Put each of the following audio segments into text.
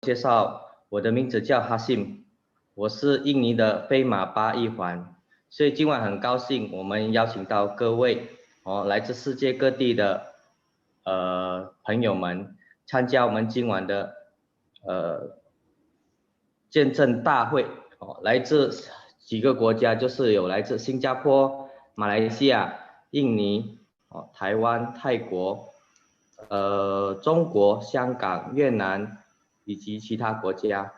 介绍，我的名字叫哈信，我是印尼的飞马8一环，所以今晚很高兴我们邀请到各位来自世界各地的朋友们参加我们今晚的见证大会来自几个国家，就是有来自新加坡、马来西亚、印尼、台湾、泰国、中国、香港、越南以及其他国家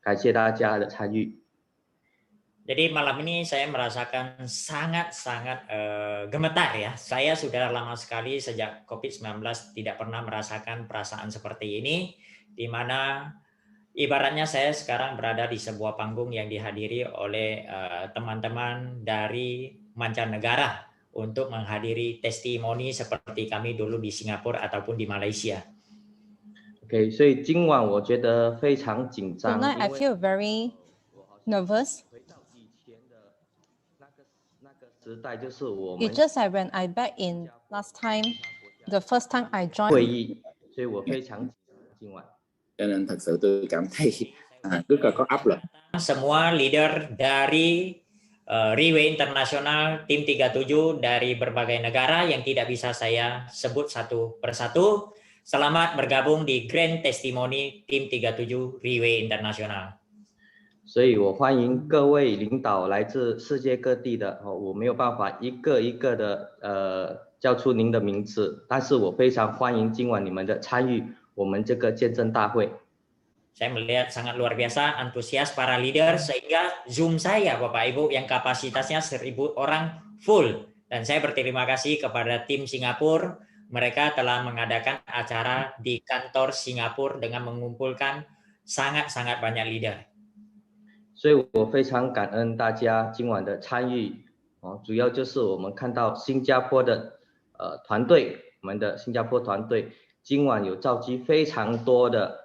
感谢大家的参与。Jadi malam ini saya merasakan sangat-sangat gemetar ya. Saya sudah lama sekali sejak COVID-19 tidak pernah merasakan perasaan seperti ini, di mana ibaratnya saya sekarang berada di sebuah panggung yang dihadiri oleh teman-teman dari mancanegara untuk menghadiri testimoni seperti kami dulu di Singapura ataupun di Malaysia. OK， 所以今晚我觉得非常紧张。 Tonight I feel very nervous. It's just like when I back in last time, the first time I joined 会议，所以我非常紧张今晚。 Cho nên thật sự tôi cảm thấy rất là có áp lực. Semua leader dari Riway International Tim 37 dari berbagai negara yang tidak bisa saya sebut satu persatu. Selamat bergabung di Grand Testimony Tim 37 Riway International. 所以我欢迎各位领导来自世界各地的我没有办法一个一个的叫出您的名字，但是我非常欢迎今晚你们的参与我们这个见证大会。 Saya melihat sangat luar biasa antusias para leader sehingga Zoom saya Bapak Ibu yang kapasitasnya 1000 orang full, dan saya berterima kasih kepada tim Singapura, mereka telah mengadakan acara di kantor Singapura dengan mengumpulkan sangat-sangat banyak leader. 所以我非常感恩大家今晚的参与主要就是我们看到新加坡的团队，我们的新加坡团队今晚有召集非常多的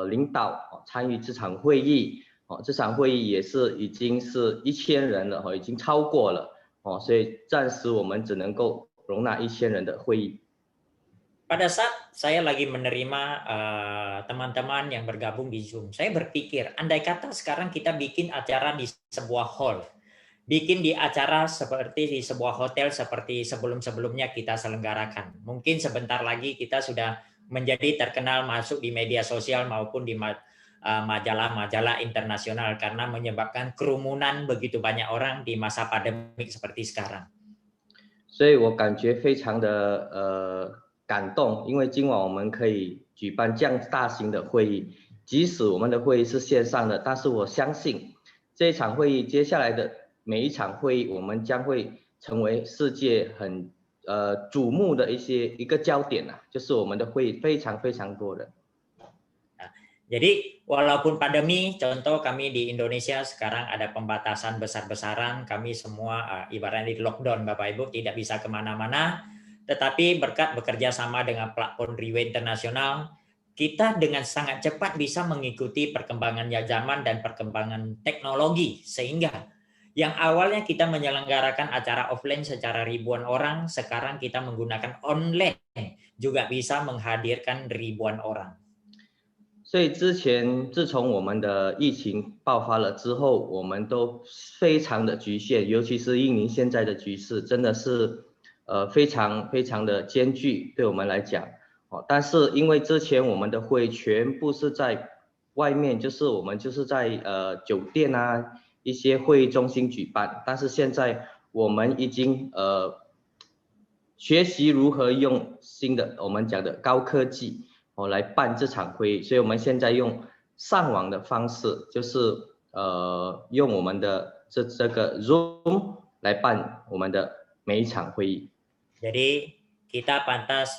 领导参与这场会议这场会议也是已经是1000人了已经超过了所以暂时我们只能够容纳1000人的会议。 Pada saat saya lagi menerima teman-teman yang bergabung di Zoom, saya berpikir, andai kata sekarang kita bikin acara di sebuah hall, bikin di acara seperti di sebuah hotel seperti sebelum-sebelumnya kita selenggarakan. Mungkin sebentar lagi kita sudah menjadi terkenal masuk di media sosial maupun di majalah-majalah internasional karena menyebabkan kerumunan begitu banyak orang di masa pandemik seperti sekarang. 所以我感觉非常的感动，因为今晚我们可以举办这样大型的会议，即使我们的会议是线上的，但是我相信这一场会议接下来的每一场会议，我们将会成为世界很瞩目的一个焦点就是我们的会议非常非常多的。 Jadi walaupun pandemi, contoh kami di Indonesia sekarang ada pembatasan besar-besaran, kami semua ibaratnya di lockdown Bapak Ibu tidak bisa kemana-mana, tetapi berkat bekerja sama dengan platform Riway International, kita dengan sangat cepat bisa mengikuti perkembangan zaman dan perkembangan teknologi, sehingga yang awalnya kita menyelenggarakan acara offline secara ribuan orang, sekarang kita menggunakan online juga bisa menghadirkan ribuan orang. 所以自从我们的疫情爆发了之后，我们都非常的局限，尤其是印尼现在的局势真的是非常非常的艰巨，对我们来讲但是因为之前我们的会全部是在外面，就是我们就是在酒店一些会议中心举办，但是现在我们已经学习如何用新的我们讲的高科技来办这场会议，所以我们现在用上网的方式，就是用我们的这个 Zoom 来办我们的每一场会议。 Jadi kita pantas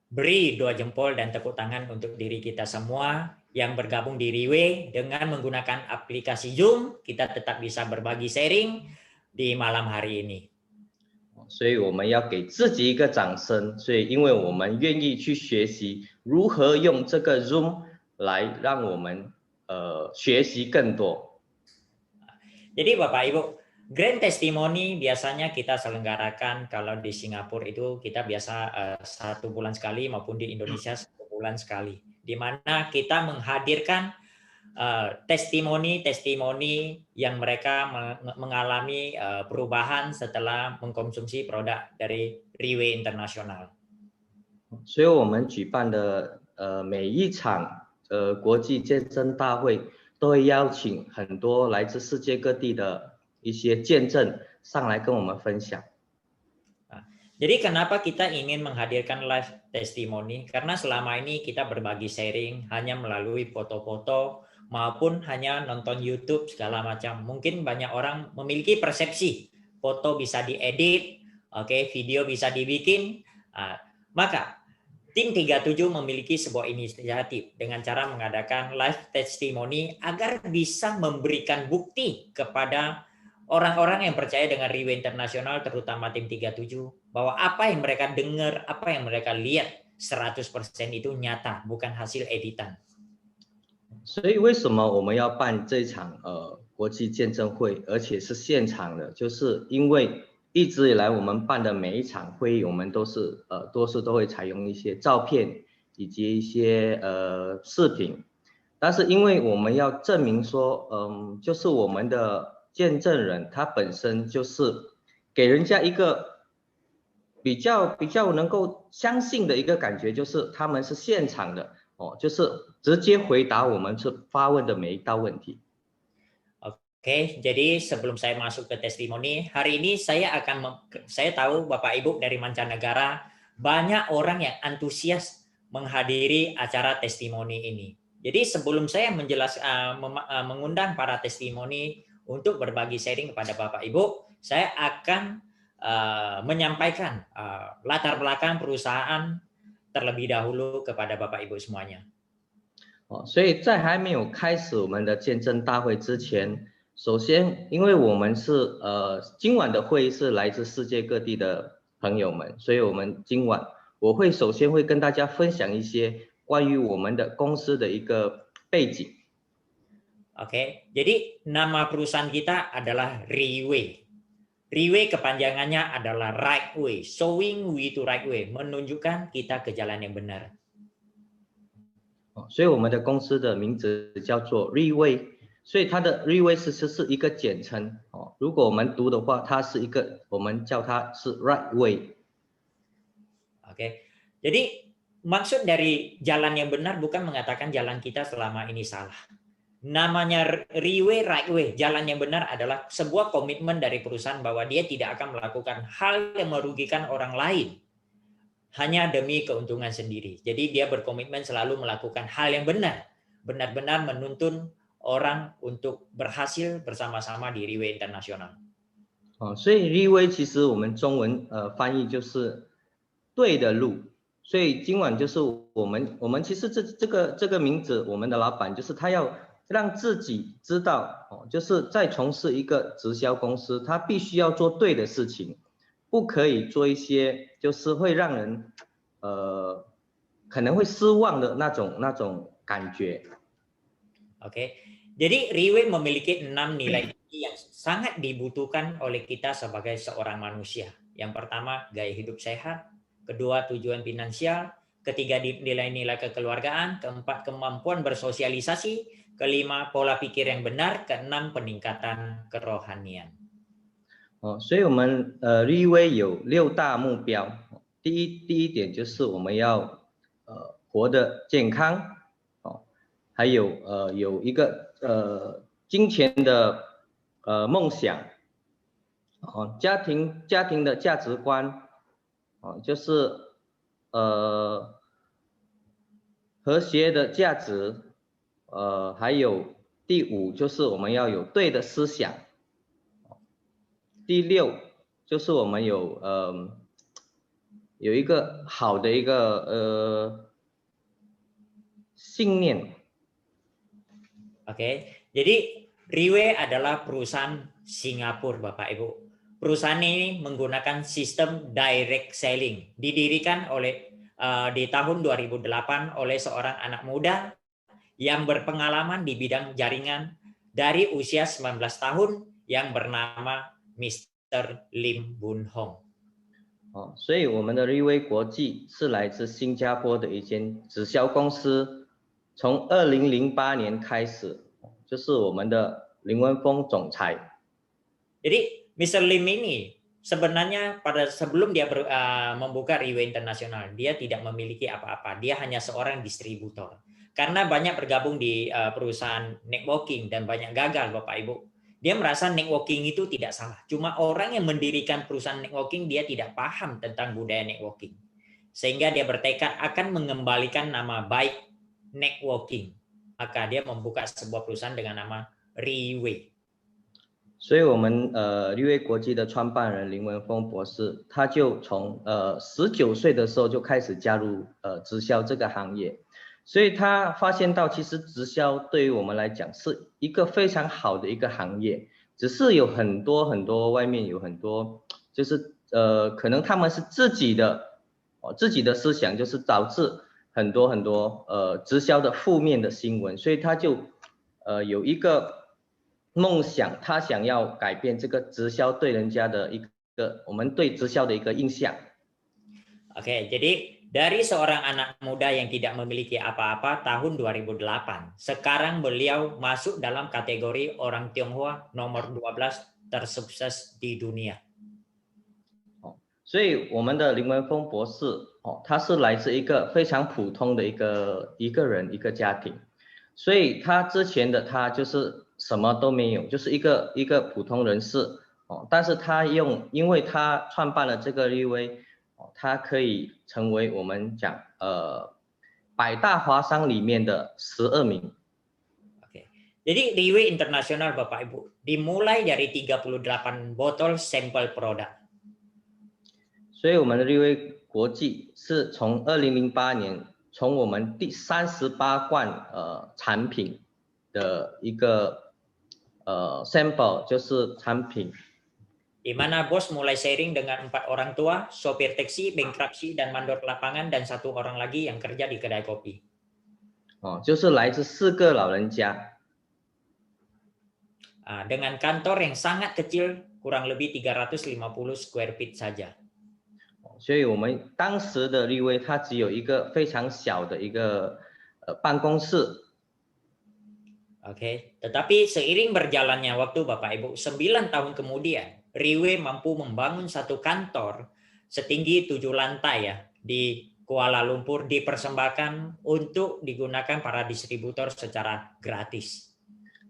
beri 2 jempol dan tepuk tangan untuk diri kita semua yang bergabung di Riway dengan menggunakan aplikasi Zoom, kita tetap bisa berbagi sharing di malam hari ini. 所以我们要给自己一个掌声，所以因为我们愿意去学习如何用这个 Zoom 来让我们学习更多。 Jadi Bapak Ibu, Grand Testimony biasanya kita selenggarakan kalau di Singapura itu kita biasa 1 bulan sekali maupun di Indonesia 1 bulan sekali. di mana kita menghadirkan testimoni-testimoni yang mereka mengalami perubahan setelah mengkonsumsi produk dari Riway International. 所以我们举办的每一场国际见证大会都会邀请很多来自世界各地的一些见证上来跟我们分享。 Jadi kenapa kita ingin menghadirkan live testimoni? Karena selama ini kita berbagi sharing hanya melalui foto-foto maupun hanya nonton YouTube segala macam. Mungkin banyak orang memiliki persepsi foto bisa diedit, oke, video bisa dibikin. Maka tim 37 memiliki sebuah inisiatif dengan cara mengadakan live testimoni agar bisa memberikan bukti kepada orang-orang yang percaya dengan Riway International, terutama tim 37, bahwa apa yang mereka dengar, apa yang mereka lihat 100% itu nyata, bukan hasil editan. 所以为什么我们要办这场国际见证会，而且是现场的？就是因为一直以来我们办的每一场会议，我们都是多数都会采用一些照片以及一些视频，但是因为我们要证明说，就是我们的见证人他本身就是给人家一个比较能够相信的一个感觉，就是他们是现场的就是直接回答我们发问的每一道问题。 Oke, jadi sebelum saya masuk ke testimoni, hari ini saya tahu Bapak Ibu dari mancanegara banyak orang yang antusias menghadiri acara testimoni ini. Jadi sebelum saya mengundang para testimoni untuk berbagi sharing kepada Bapak Ibu, saya akan menyampaikan latar belakang perusahaan terlebih dahulu kepada Bapak Ibu semuanya. 所以在还没有开始我们的见证大会之前，首先因为我们是今晚的会议是来自世界各地的朋友们，所以我们今晚我会首先会跟大家分享一些关于我们的公司的一个背景。 Oke, jadi nama perusahaan kita adalah Riway. Riway kepanjangannya adalah right way, showing we to right way, menunjukkan kita ke jalan yang benar. 所以我们的公司的名字叫做 Riway， 所以它的 Riway是一个简称如果我们读的话，它是一个我们叫它是 right way。 Oke, jadi maksud dari jalan yang benar bukan mengatakan jalan kita selama ini salah. Namanya Riway right way, jalan yang benar adalah sebuah komitmen dari perusahaan bahwa dia tidak akan melakukan hal yang merugikan orang lain hanya demi keuntungan sendiri. Jadi dia berkomitmen selalu melakukan hal yang benar, benar-benar menuntun orang untuk berhasil bersama-sama di Riway International. 所以 Riway 其实我们中文翻译就是对的路。 所以今晚就是我们其实这个名字，我们的老板就是他要让自己知道就是在从事一个直销公司，他必须要做对的事情，不可以做一些就是会让人可能会失望的那种感觉。 Oke, jadi Riway memiliki 6 nilai yang sangat dibutuhkan oleh kita sebagai seorang manusia. Yang pertama, gaya hidup sehat. Kedua, tujuan finansial. Ketiga, nilai-nilai kekeluargaan. Keempat, kemampuan bersosialisasi. Kelima, pola pikir yang benar. Keenam, peningkatan kerohanian. 所以我们Riway 有6大目标。第一点就是我们要活得健康，还有有一个金钱的梦想，家庭的价值观。 就是和谐的价值，还有第5就是我们要有对的思想，第6就是我们有一个好的一个信念。 Oke, jadi Riway adalah perusahaan Singapura, Bapak Ibu. Perusahaan ini menggunakan sistem direct selling, didirikan di tahun 2008 oleh seorang anak muda yang berpengalaman di bidang jaringan dari usia 19 tahun yang bernama Mr. Lim Boon Hong. 所以我们的Riway国际是来自新加坡的一间直销公司从2008年开始，就是我们的林文峰总裁。 Jadi Mr. Lim ini sebenarnya pada sebelum dia membuka Riway Internasional, dia tidak memiliki apa-apa. Dia hanya seorang distributor. Karena banyak bergabung di perusahaan networking dan banyak gagal, Bapak Ibu. Dia merasa networking itu tidak salah. Cuma orang yang mendirikan perusahaan networking, dia tidak paham tentang budaya networking. Sehingga dia bertekad akan mengembalikan nama baik networking. Maka dia membuka sebuah perusahaan dengan nama Riway. 所以我们立威国际的创办人林文峰博士，他就从19岁的时候就开始加入直销这个行业，所以他发现到其实直销对于我们来讲是一个非常好的一个行业，只是有很多外面有很多就是可能他们是自己的思想，就是导致很多直销的负面的新闻，所以他就有一个 梦想，他想要改变这个直销对人家的一个我们对直销的一个印象。 Oke, jadi dari seorang anak muda yang tidak memiliki apa-apa tahun 2008, sekarang beliau masuk dalam kategori orang Tionghoa nomor 12 tersukses di dunia. 所以我们的林文峰博士他是来自一个非常普通的一个人一个家庭，所以他之前的他就是 什么都没有，就是一个普通人士但是他因为他创办了这个立威，他可以成为我们讲100大华商里面的12名。 Oke. Jadi Riway Internasional Bapak Ibu dimulai dari 38 botol sampel produk. 所以我们的立威国际是从2008年从我们第38罐产品的一个sample 就是产品， di mana bos mulai sharing dengan 4 orang tua, sopir taksi, bankruptcy, dan mandor lapangan, dan 1 orang lagi yang kerja di kedai kopi. 就是来自4个老人家， dengan kantor yang sangat kecil, kurang lebih 350 square feet saja. 所以我们当时的立威它只有一个非常小的一个办公室。 Oke, tetapi seiring berjalannya waktu Bapak Ibu, 9 tahun kemudian, Riway mampu membangun satu kantor setinggi 7 lantai ya di Kuala Lumpur, dipersembahkan untuk digunakan para distributor secara gratis.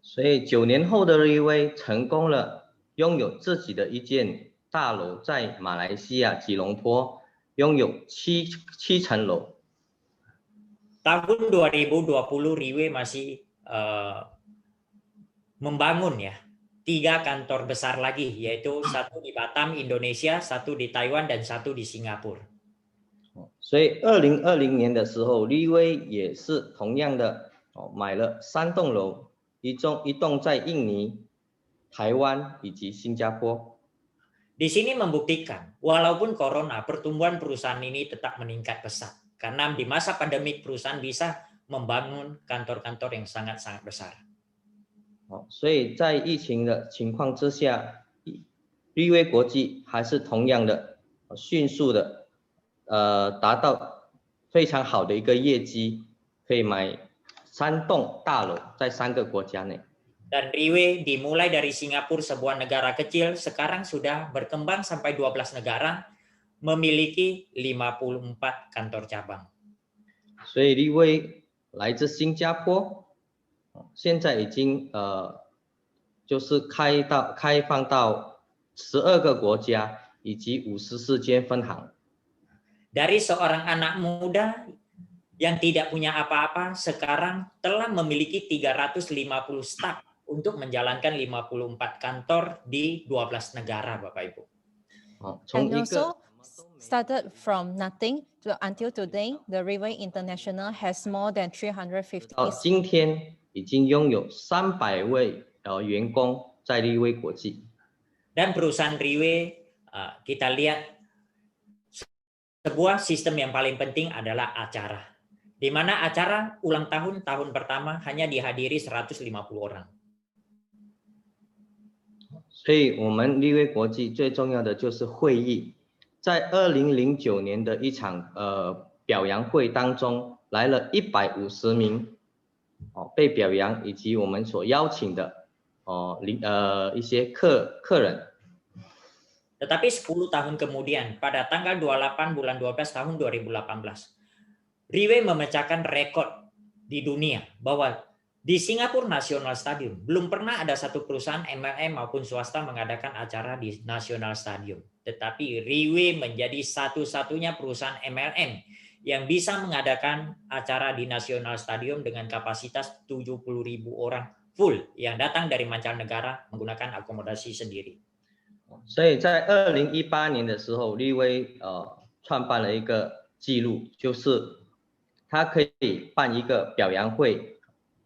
所以9年后的立威成功了，拥有自己的一间大楼，在马来西亚吉隆坡拥有7层楼。 Tahun 2020 Riway masih membangun ya 3 kantor besar lagi, yaitu 1 di Batam, Indonesia, 1 di Taiwan, dan 1 di Singapura. 所以2020年的时候，立威也是同样的买了3栋楼，一栋在印尼、台湾以及新加坡。 Di sini membuktikan walaupun corona, pertumbuhan perusahaan ini tetap meningkat pesat. Karena di masa pandemik perusahaan bisa membangun kantor-kantor yang sangat-sangat besar. 所以在疫情的情况之下，立威国际还是同样的迅速的达到非常好的一个业绩，可以买3栋大楼在3个国家内。 Dan Riway dimulai dari Singapura, sebuah negara kecil, sekarang sudah berkembang sampai 12 negara, memiliki 54 kantor cabang. 所以立威来自新加坡，现在已经就是开放到12个国家以及54间分行。 Dari seorang anak muda yang tidak punya apa-apa, sekarang telah memiliki 350 staf untuk menjalankan 54 kantor di 12 negara, Bapak Ibu. And also started from nothing until today, the Riway International has more than 350. 今天已经拥有300位员工在立威国际。 Dan perusahaan Riway, kita lihat sebuah sistem yang paling penting adalah acara. Di mana acara ulang tahun pertama hanya dihadiri 150 orang. 所以我们立威国际最重要的就是会议，在2009年的一场表扬会当中，来了150名被表扬以及我们所邀请的一些客人。Tetapi 10 tahun kemudian, pada tanggal 28 bulan 12 tahun 2018, Riway memecahkan rekor di dunia bahwa di Singapura National Stadium belum pernah ada satu perusahaan MLM maupun swasta mengadakan acara di National Stadium. Tetapi Riway menjadi satu-satunya perusahaan MLM yang bisa mengadakan acara di National Stadium dengan kapasitas 70.000 orang full yang datang dari mancanegara menggunakan akomodasi sendiri. 所以在2018年的时候，立威创办了一个记录，就是他可以办一个表扬会，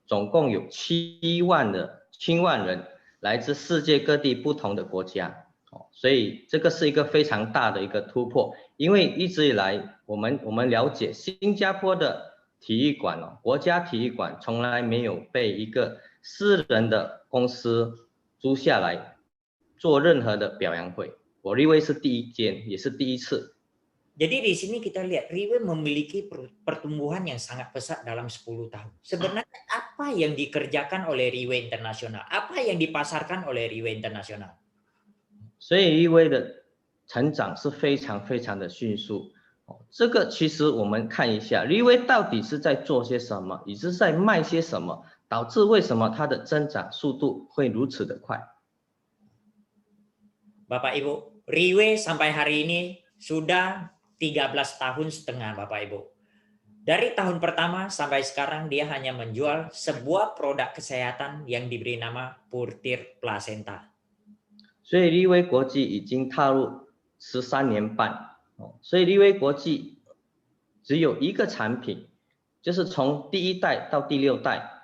总共有7万人来自世界各地不同的国家，所以这个是一个非常大的一个突破。因为一直以来我们了解新加坡的体育馆国家体育馆从来没有被一个私人的公司租下来做任何的表扬会，我立威是第一间，也是第一次。 Jadi di sini kita lihat Riway memiliki pertumbuhan yang sangat pesat dalam 10 tahun. Sebenarnya apa yang dikerjakan oleh Riway International? Apa yang dipasarkan oleh Riway International? 所以立威的成长是非常非常的迅速。这个其实我们看一下，立威到底是在做些什么，也是在卖些什么，导致为什么它的增长速度会如此的快？ Bapak Ibu, Riway sampai hari ini sudah 13 tahun setengah Bapak Ibu. Dari tahun pertama sampai sekarang dia hanya menjual sebuah produk kesehatan yang diberi nama Purtir Placenta. 所以立威国际已经踏入13年半，所以立威国际只有一个产品，就是从第1代到第6代。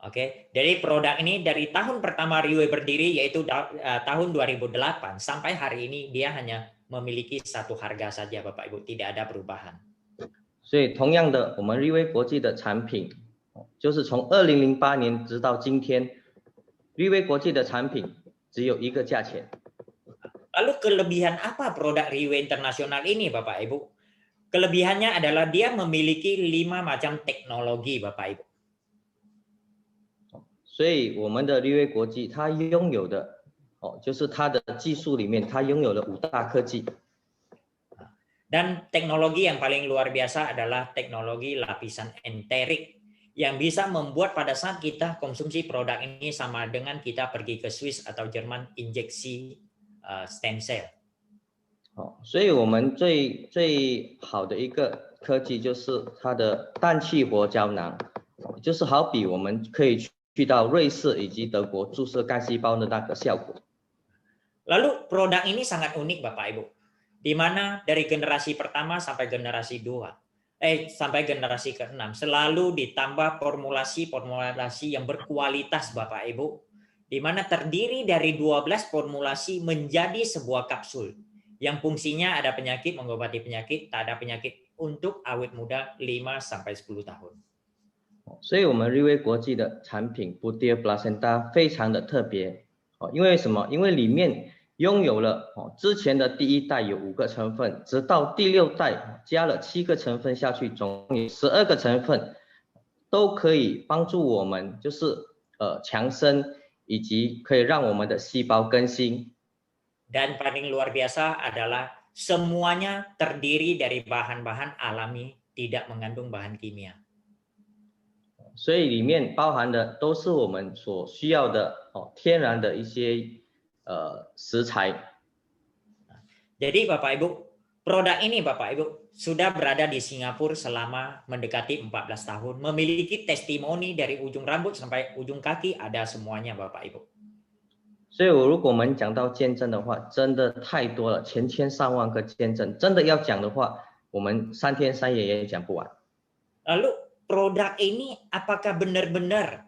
Oke, dari produk ini dari tahun pertama Riway berdiri yaitu tahun 2008 sampai hari ini dia hanya memiliki satu harga saja Bapak Ibu, tidak ada perubahan. 所以同样的，我们立威国际的产品，就是从2008年直到今天，立威国际的产品只有一个价钱。 Lalu kelebihan apa produk Riway International ini Bapak Ibu? Kelebihannya adalah dia memiliki 5 macam teknologi Bapak Ibu. 所以我们的立威国际它拥有的就是它的技术里面它拥有了5大科技。 Dan teknologi yang paling luar biasa adalah teknologi lapisan enterik yang bisa membuat pada saat kita konsumsi produk ini sama dengan kita pergi ke Swiss atau Jerman injeksi stem cell. 所以我们最好的一个科技就是它的氮气活胶囊，就是好比我们可以去到瑞士以及德国注射干细胞的那个效果。 Lalu produk ini sangat unik Bapak Ibu, di mana dari generasi pertama sampai generasi sampai generasi ke-6 selalu ditambah formulasi yang berkualitas Bapak Ibu, di mana terdiri dari 12 formulasi menjadi sebuah kapsul yang fungsinya ada penyakit, mengobati penyakit, tak ada penyakit untuk awet muda 5 sampai 10 tahun. 所以我们立威国际的产品 Purtir Placenta 非常的特别，因为什么？因为里面拥有了之前的第1代有5个成分，直到第6代加了7个成分下去，总共有12个成分，都可以帮助我们就是强身，以及可以让我们的细胞更新。 Dan paling luar biasa adalah semuanya terdiri dari bahan-bahan alami, tidak mengandung bahan kimia. 所以里面包含的都是我们所需要的天然的一些食材。 Jadi Bapak Ibu, produk ini Bapak Ibu sudah berada di Singapura selama mendekati 14 tahun, memiliki testimoni dari ujung rambut sampai ujung kaki ada semuanya Bapak Ibu. 所以如果我们讲到见证的话，真的太多了，千上万个见证，真的要讲的话，我们3天3夜也讲不完。 Lalu produk ini apakah benar-benar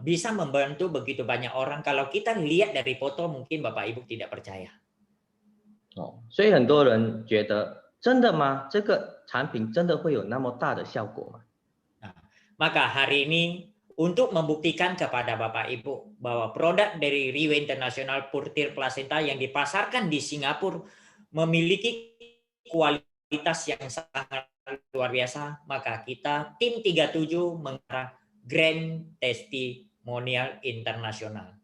bisa membantu begitu banyak orang? Kalau kita lihat dari foto mungkin Bapak Ibu tidak percaya. 所以很多人觉得真的吗？这个产品真的会有那么大的效果吗？ Maka hari ini untuk membuktikan kepada Bapak Ibu bahwa produk dari Riway International Purtir Placenta yang dipasarkan di Singapura memiliki kualitas yang sangat luar biasa, maka kita tim 37 mengarah Grand Testimonial International.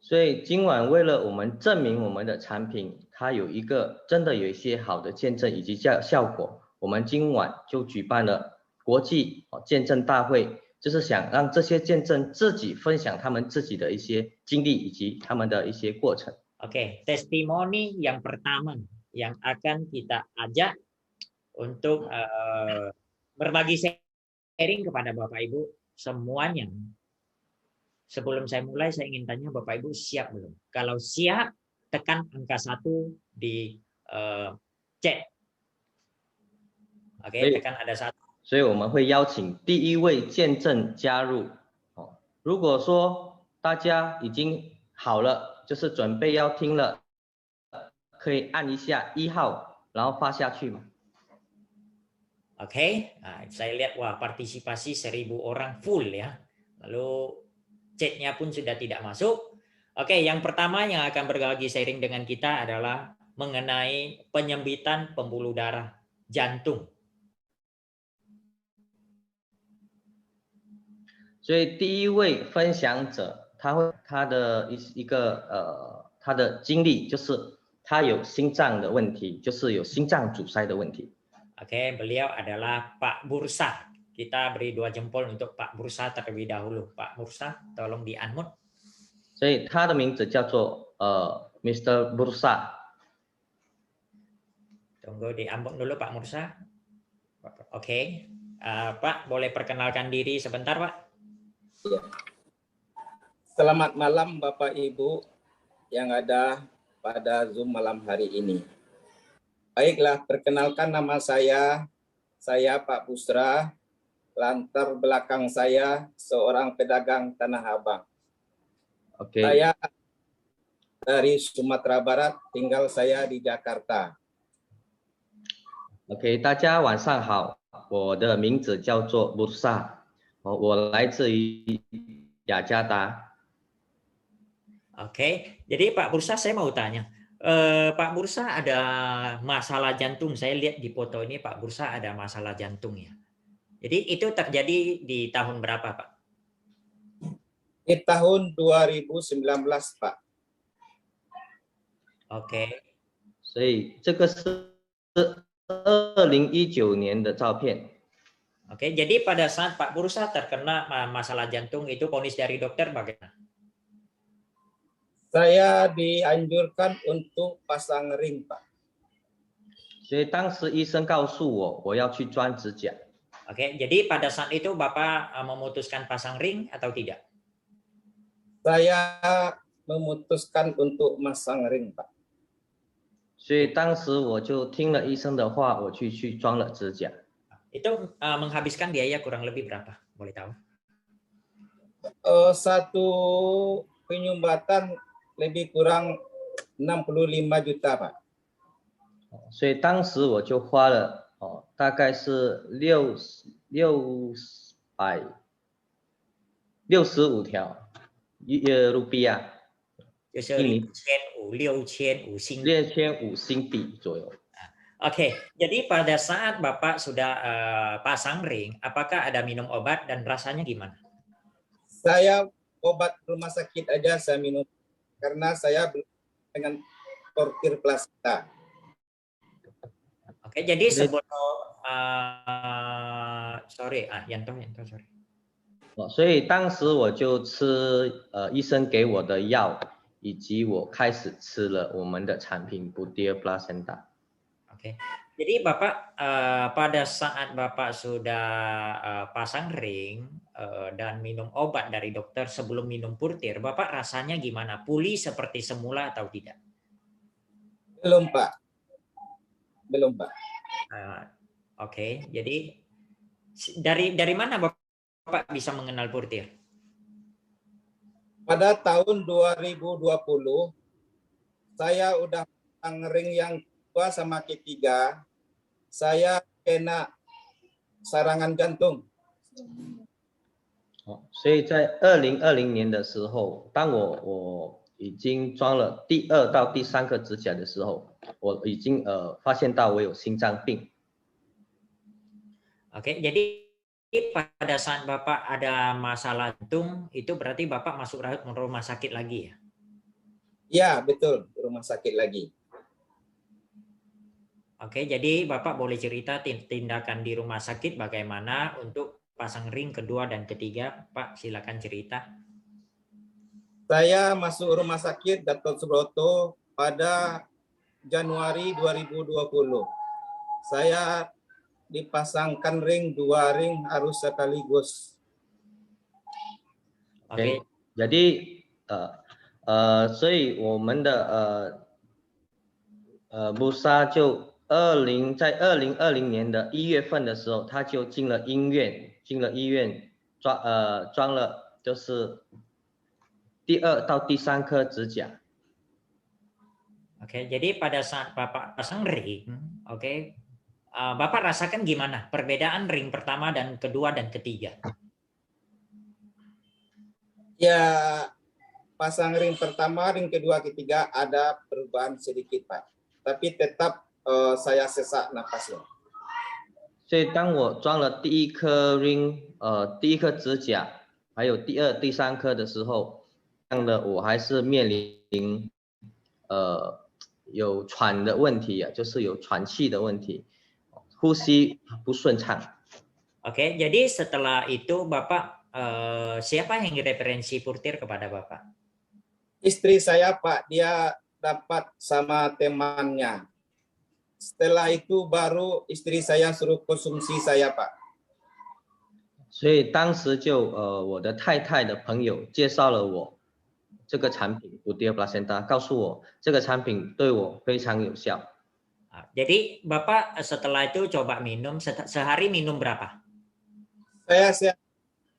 所以今晚为了我们证明我们的产品，它有一个真的有一些好的见证以及效果，我们今晚就举办了国际见证大会，就是想让这些见证自己分享他们自己的一些经历以及他们的一些过程。Oke, testimoni yang pertama yang akan kita ajak untuk berbagi sharing kepada Bapak Ibu semuanya. Sebelum saya mulai, saya ingin tanya Bapak Ibu siap belum? Kalau siap, tekan angka 1 di chat. Oke, tekan ada 1. 所以我们会邀请第一位见证加入。如果说大家已经好了，就是准备要听了，可以按一下1号，然后发下去嘛。Oke, nah, saya lihat wah partisipasi 1000 orang full ya. Lalu chatnya pun sudah tidak masuk. Oke, yang pertama yang akan berbagi sharing dengan kita adalah mengenai penyempitan pembuluh darah jantung. 所以第一位分享者，他的他的经历就是他有心脏的问题，就是有心脏阻塞的问题。Oke, beliau adalah Pak Bursa. Kita beri 2 jempol untuk Pak Bursa terlebih dahulu. Pak Bursa, tolong di unmute. 所以他的名字叫做Mr. Bursa. Tunggu di unmute dulu Pak Bursa. Oke. Pak, boleh perkenalkan diri sebentar, Pak? Ya. Selamat malam Bapak Ibu yang ada pada Zoom malam hari ini. Baiklah, perkenalkan nama saya Pak Busra. Latar belakang saya seorang pedagang Tanah Abang. Okay. Saya dari Sumatera Barat, tinggal saya di Jakarta. OK， 大家晚上好，我的名字叫做 Bursa， 我来自于雅加达。Oke, jadi Pak Bursa saya mau tanya, Pak Bursa ada masalah jantung. Saya lihat di foto ini Pak Bursa ada masalah jantung ya. Jadi itu terjadi di tahun berapa, Pak? Di tahun 2019, Pak. Oke. 所以这个是2019年的照片。Oke, jadi pada saat Pak Bursa terkena masalah jantung itu vonis dari dokter bagaimana? Saya dianjurkan untuk pasang ring, Pak. 所以当时医生告诉我要去装指甲。 Oke, jadi pada saat itu Bapak memutuskan pasang ring atau tidak? Saya memutuskan untuk masang ring, Pak. 所以当时我就听了医生的话，我去装了指甲。 Itu menghabiskan biaya kurang lebih berapa? Boleh tahu? Satu penyumbatan lebih kurang 65 juta, Pak. 所以当时我就花了大概是65条rupiah， 就是6500新币左右。 Oke, jadi pada saat Bapak sudah pasang ring, apakah ada minum obat dan rasanya gimana? Saya obat rumah sakit aja saya minum karena saya dengan portir plastika. Oke, jadi sebelum sorry, Yanto, sorry. 所以当时我就吃医生给我的药，以及我开始吃了我们的产品 Butir Placenta。 Oke, jadi Bapak pada saat Bapak sudah pasang ring dan minum obat dari dokter sebelum minum Butir, Bapak rasanya gimana? Pulih seperti semula atau tidak? Belum, Pak. Belum, Pak. Oke, jadi dari mana Bapak bisa mengenal Butir? Pada tahun 2020, saya udah pasang ring yang kedua sama ketiga, saya kena serangan jantung. 所以在2020年的时候，当我已经装了第2到第3个指甲的时候，我已经发现到我有心脏病。Oke, jadi pada saat Bapak ada masalah jantung, itu berarti Bapak masuk rumah sakit lagi ya? Ya, betul, rumah sakit lagi. Oke, jadi Bapak boleh cerita tindakan di rumah sakit bagaimana untuk pasang ring kedua dan ketiga, Pak, silakan cerita. Saya masuk rumah sakit Gatot Subroto pada Januari 2020. Saya dipasangkan ring 2 ring harus sekaligus. Oke. 所以我们的布莎就在2020年的1月份的时候，他就进了医院，装了就是第2到第3颗指甲。 Oke, jadi pada saat Bapak pasang ring, oke, Bapak rasakan gimana perbedaan ring pertama dan kedua dan ketiga? Ya, pasang ring pertama, ring kedua, ketiga ada perubahan sedikit, Pak. Tapi tetap saya sesak napasnya. 所以当我装了第1颗 ring，第1颗指甲，还有第2、第3颗的时候，这样的我还是面临有喘的问题啊，就是有喘气的问题，呼吸不顺畅。 Oke, jadi setelah itu Bapak siapa yang referensi portir kepada Bapak? Istri saya, Pak, dia dapat sama temannya. Setelah itu baru istri saya suruh konsumsi saya, Pak. 所以当时就我的太太的朋友介绍了我这个产品 Budia Placenta， 告诉我这个产品对我非常有效。 Jadi Bapak setelah itu coba minum, sehari minum berapa? Saya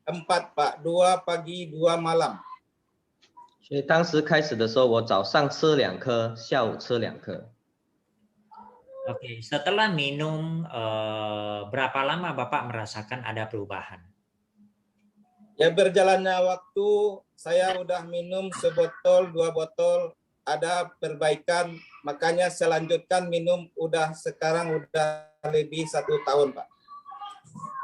4, Pak, 2 pagi 2 malam. 所以当时开始的时候，我早上吃2颗，下午吃2颗。 Oke, setelah minum berapa lama Bapak merasakan ada perubahan? Ya, berjalannya waktu saya udah minum sebotol, 2 botol, ada perbaikan, makanya saya lanjutkan minum sekarang udah lebih 1 tahun, Pak.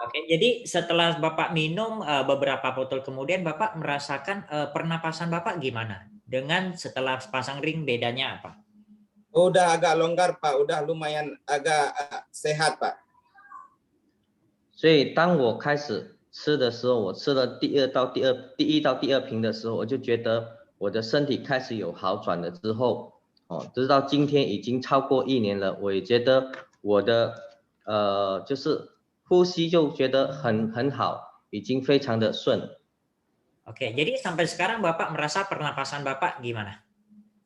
Oke, jadi setelah Bapak minum beberapa botol kemudian Bapak merasakan pernapasan Bapak gimana? Dengan setelah pasang ring bedanya apa? Udah agak longgar, Pak, udah lumayan agak sehat, Pak. 所以当我开始吃的时候，我吃了第1到第2瓶的时候，我就觉得我的身体开始有好转了之后，直到今天已经超过1年了，我也觉得我的就是呼吸就觉得很好，已经非常的顺。 Oke, jadi sampai sekarang Bapak merasa pernapasan Bapak gimana?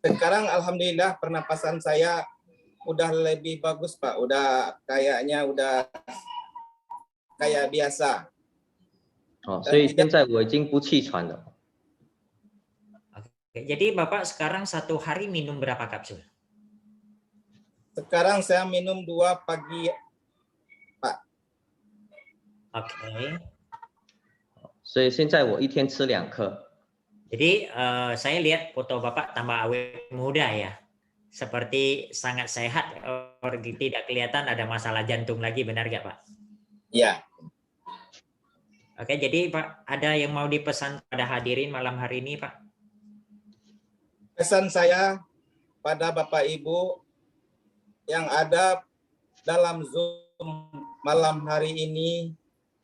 Sekarang alhamdulillah pernapasan saya udah lebih bagus, Pak. Udah kayaknya udah kayak biasa. 所以现在我已经不气喘了。 Oke, jadi Bapak sekarang 1 hari minum berapa kapsul? Sekarang saya minum 2 pagi, Pak. Oke. 所以现在我1天吃2颗。 Jadi saya lihat foto Bapak tambah awet muda ya. Seperti sangat sehat, tidak kelihatan ada masalah jantung lagi, benar nggak Pak? Ya. Oke, jadi Pak, ada yang mau dipesan pada hadirin malam hari ini, Pak? Pesan saya pada Bapak Ibu yang ada dalam Zoom malam hari ini,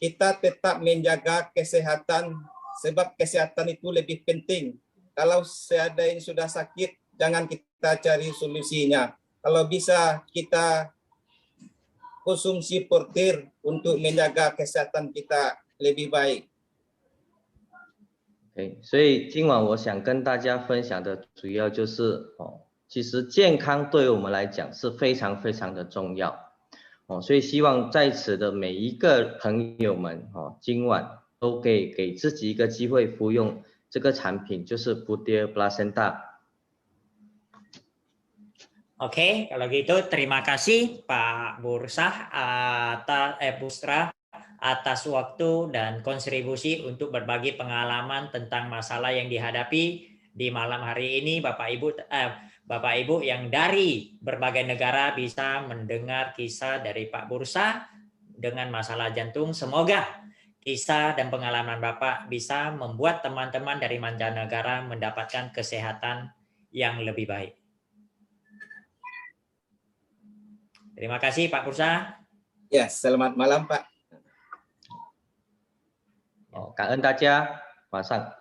kita tetap menjaga kesehatan, sebab kesehatan itu lebih penting. Kalau ada yang sudah sakit, jangan kita cari solusinya. Kalau bisa kita konsumsi portir untuk menjaga kesehatan kita lebih baik. 所以今晚我想跟大家分享的主要就是其实健康对我们来讲是非常非常的重要所以希望在此的每一个朋友们今晚都给自己一个机会服用这个产品，就是 Budia Placenta。 Oke, kalau gitu terima kasih Pak Busra atas waktu dan kontribusi untuk berbagi pengalaman tentang masalah yang dihadapi di malam hari ini. Bapak Ibu yang dari berbagai negara bisa mendengar kisah dari Pak Busra dengan masalah jantung. Semoga kisah dan pengalaman Bapak bisa membuat teman-teman dari mancanegara mendapatkan kesehatan yang lebih baik. Terima kasih Pak Pursa. Ya, selamat malam Pak. 感恩大家，晚上。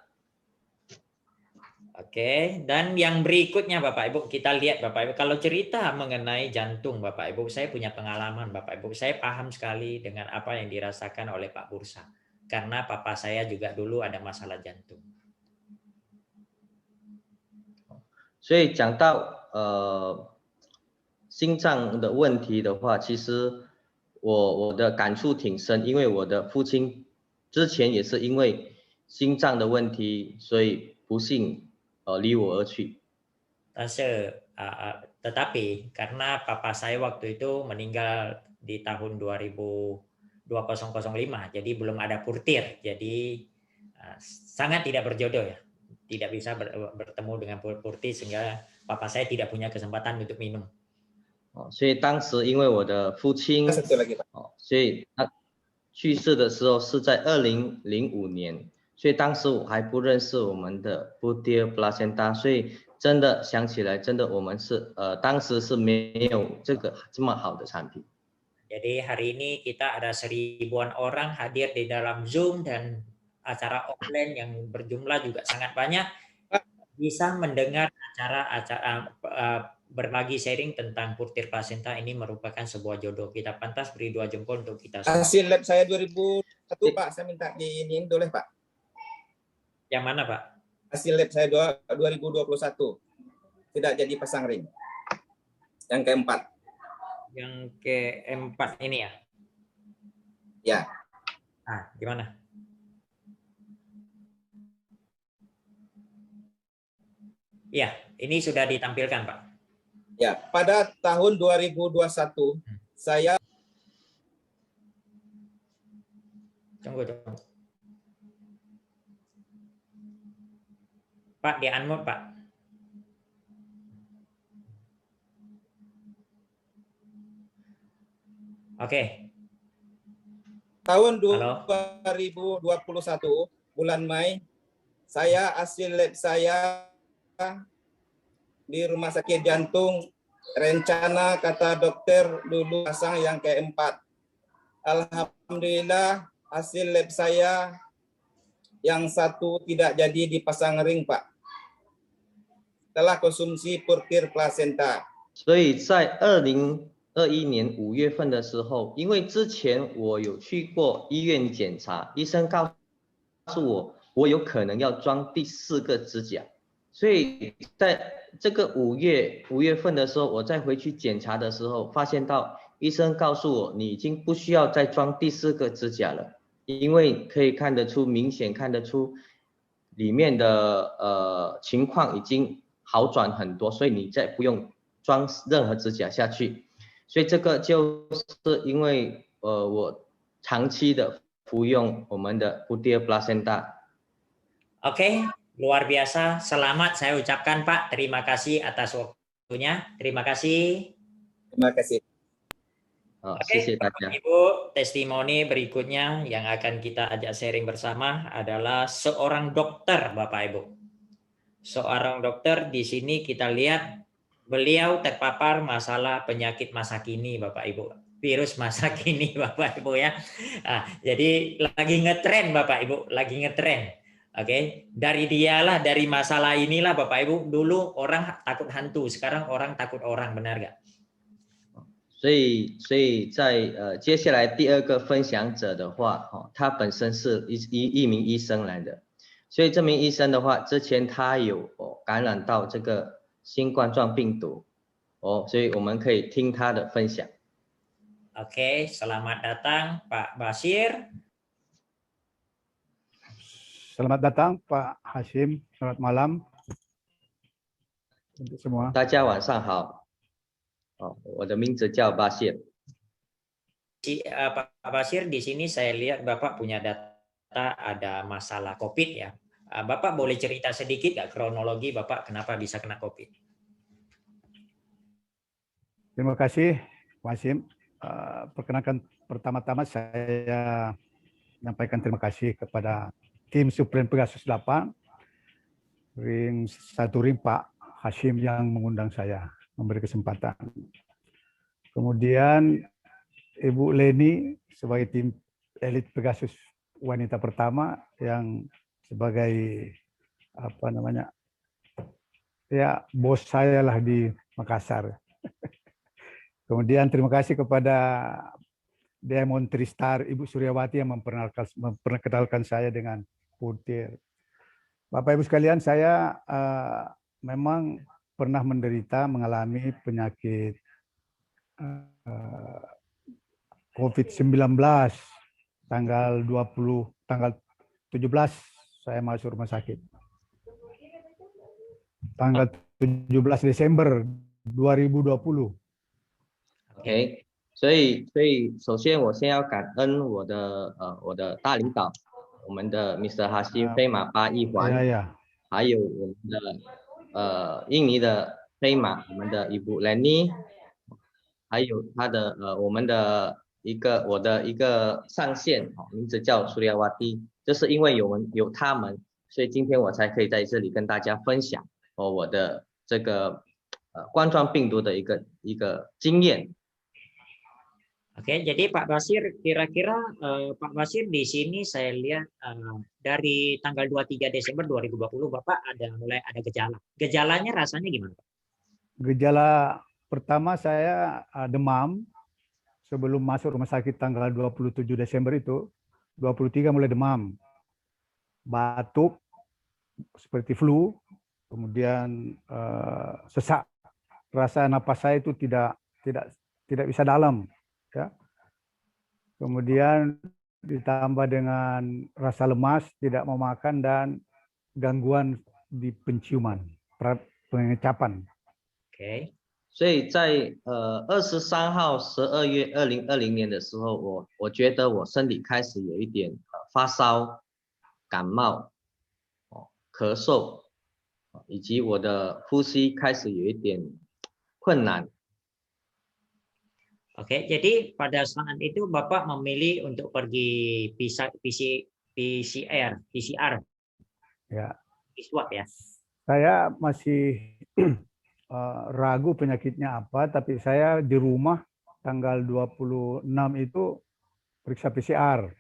Oke, dan yang berikutnya Bapak Ibu, kita lihat Bapak Ibu, kalau cerita mengenai jantung Bapak Ibu, saya punya pengalaman Bapak Ibu, saya paham sekali dengan apa yang dirasakan oleh Pak Pursa. Karena papa saya juga dulu ada masalah jantung. 所以讲到心脏的问题的话，其实我的感触挺深，因为我的父亲之前也是因为心脏的问题，所以不幸离我而去。 Tetapi karena papa saya waktu itu meninggal di tahun 2005, jadi belum ada portir, jadi sangat tidak berjodoh ya, tidak bisa bertemu dengan portir sehingga papa saya tidak punya kesempatan untuk minum. 所以当时因为我的父亲，所以他去世的时候是在2005年。 所以当时我还不认识我们的 Butir Placenta， 所以真的想起来，真的我们是当时是没有这么好的产品。 Jadi hari ini kita ada 1000-an orang hadir di dalam Zoom dan acara offline yang berjumlah juga sangat banyak, bisa mendengar acara berbagi sharing tentang Butir Placenta. Ini merupakan sebuah jodoh. Kita pantas beri 2 jempol untuk kita semua. Hasil lab saya 2001 Pak, saya minta diinin boleh Pak? Yang mana Pak? Hasil lab saya 2021 tidak jadi pasang ring. Yang keempat. Yang keempat ini ya? Ya. Ah, gimana? Ya, ini sudah ditampilkan Pak. Ya, pada tahun 2021 saya Tunggu. Pak, di unmute Pak. Oke. Tahun 2021 bulan Mei, saya hasil lab saya di rumah sakit jantung, rencana kata dokter dulu pasang yang keempat. Alhamdulillah hasil lab saya yang satu tidak jadi dipasang ring Pak. Setelah konsumsi Butir Placenta. 所以在2021年5月份的时候，因为之前我有去过医院检查，医生告诉我有可能要装第4个指甲，所以在这个5月份的时候，我再回去检查的时候，发现到医生告诉我你已经不需要再装第4个指甲了，因为可以明显看得出里面的情况已经好转很多，所以你再不用装任何指甲下去。所以这个就是因为我长期的服用我们的 Butir Placenta。 Oke, luar biasa. Selamat saya ucapkan Pak. Terima kasih atas waktunya. Terima kasih. Terima kasih. Oke, Bapak Ibu, testimoni berikutnya yang akan kita ajak sharing bersama adalah seorang dokter, Bapak Ibu. Seorang dokter di sini kita lihat beliau terpapar masalah penyakit masa kini, Bapak Ibu. Virus masa kini, Bapak Ibu ya. Nah, jadi lagi ngetren, Bapak Ibu, lagi ngetren. Oke, dari masalah inilah Bapak Ibu, dulu orang takut hantu, sekarang orang takut orang, benar nggak? 所以在接下来第2个分享者的话，他本身是一名医生来的，所以这名医生的话，之前他有感染到这个新冠状病毒，所以我们可以听他的分享。 Oke, selamat datang Pak Basir. Selamat datang Pak Hashim, selamat malam untuk semua. 大家晚上好，我的名字叫巴谢。 Pak Basir, di sini saya lihat Bapak punya data ada masalah COVID ya. Bapak boleh cerita sedikit nggak kronologi Bapak kenapa bisa kena COVID? Terima kasih Pak Hashim. perkenalkan pertama-tama saya menyampaikan terima kasih kepada tim Supreme Pegasus 8, ring 1 ring Pak Hashim yang mengundang saya, memberi kesempatan. Kemudian Ibu Leni sebagai tim elit Pegasus wanita pertama yang sebagai ya bos saya lah di Makassar. Kemudian terima kasih kepada Diamond Tristar Ibu Suryawati yang memperkenalkan saya dengan Putir. Bapak Ibu sekalian, saya memang pernah mengalami penyakit COVID-19 tanggal 17 saya masuk rumah sakit. Tanggal 17 Desember 2020. OK，所以首先我先要感恩我的大领导，我们的 Mr. Hashim 飞马8一环，还有我们的印尼的飞马，我们的Ibu Leni，还有我的一个上线，名字叫 Suryawati， 就是因为有他们，所以今天我才可以在这里跟大家分享我的这个冠状病毒的一个经验。Oke, jadi Pak Basir, kira-kira Pak Basir di sini saya lihat dari tanggal 23 Desember 2020 Bapak mulai ada gejala. Gejalanya rasanya gimana, Pak? Gejala pertama saya demam. Sebelum masuk rumah sakit tanggal 27 Desember itu, 23 mulai demam. Batuk seperti flu, kemudian sesak. Rasa napas saya itu tidak bisa dalam. Ya. Kemudian ditambah dengan rasa lemas, tidak mau makan, dan gangguan di penciuman, pengecapan. Oke. 所以在23号12月2020年的时候，我觉得我身体开始有一点发烧、感冒、咳嗽，以及我的呼吸开始有一点困难。Oke, jadi pada saat itu Bapak memilih untuk pergi PCR, ya. Swab ya. Saya masih ragu penyakitnya apa, tapi saya di rumah tanggal 26 itu periksa PCR.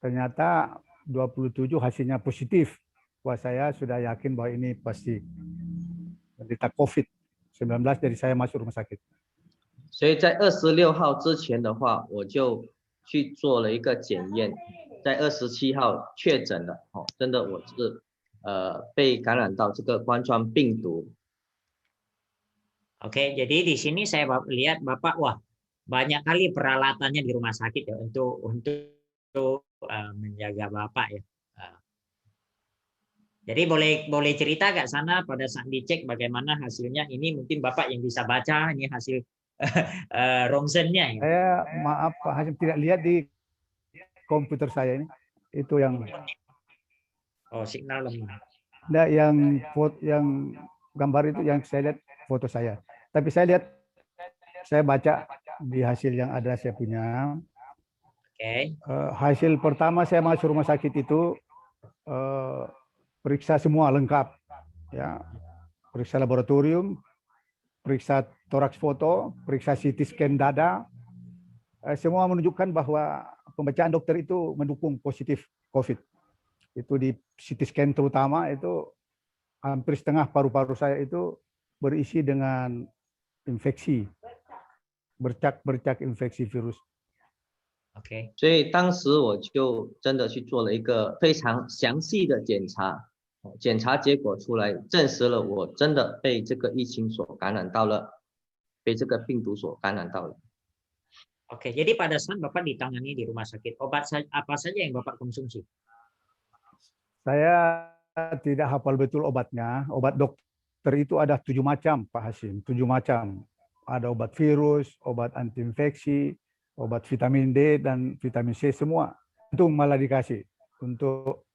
Ternyata 27 hasilnya positif. Wah, saya sudah yakin bahwa ini pasti menderita COVID-19, jadi saya masuk rumah sakit. 所以在26号之前的话，我就去做了一个检验，在27号确诊了，真的我是被感染到这个冠状病毒。Oke, jadi di sini saya lihat Bapak, wah banyak kali peralatannya di rumah sakit ya untuk menjaga Bapak ya. Jadi boleh cerita nggak sana pada saat dicek bagaimana hasilnya? Ini mungkin Bapak yang bisa baca ini hasil rongsennya. Ya. Saya maaf Pak Hashim tidak lihat di komputer saya ini. Itu yang signal lemah. Nah, yang gambar itu yang saya lihat foto saya. Tapi saya baca di hasil yang ada saya punya. Oke. Hasil pertama saya masuk rumah sakit itu periksa semua lengkap, ya, periksa laboratorium, periksa toraks foto, periksa CT scan dada, semua menunjukkan bahwa pembacaan dokter itu mendukung positif COVID. Itu di CT scan terutama itu hampir setengah paru-paru saya itu berisi dengan infeksi, bercak infeksi virus. OK， 所以当时我就真的去做了一个非常详细的检查，检查结果出来证实了我真的被这个疫情所感染到了，被这个病毒所感染到了。Oke, jadi pada saat Bapak ditangani di rumah sakit, obat apa saja yang Bapak konsumsi? Saya tidak hafal betul obatnya. Obat dokter itu ada 7 macam, Pak Hashim. 7 macam. Ada obat virus, obat anti-infeksi, obat vitamin D dan vitamin C semua. Itu malah dikasih untuk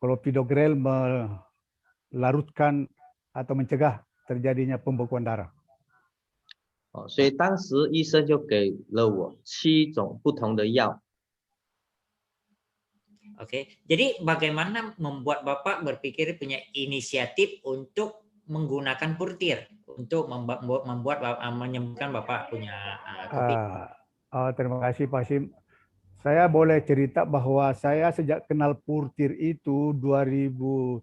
clopidogrel melarutkan atau mencegah terjadinya pembekuan darah. 哦，所以当时医生就给了我7种不同的药。 Oke, jadi bagaimana membuat Bapak berpikir punya inisiatif untuk menggunakan purtir untuk menyembuhkan Bapak punya COVID? Terima kasih Pak Sim. Saya boleh cerita bahwa saya sejak kenal purtir itu 2017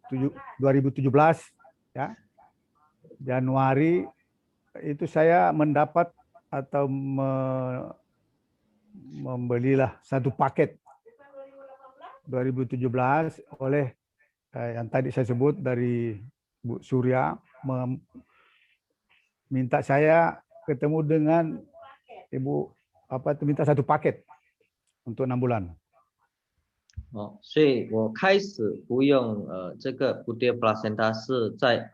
ya. Januari itu saya mendapat atau membelilah satu paket 2017 oleh yang tadi saya sebut dari Bu Surya minta saya ketemu dengan Ibu minta satu paket untuk 6 bulan. 哦，所以我开始服用这个 Purtir Placenta 是在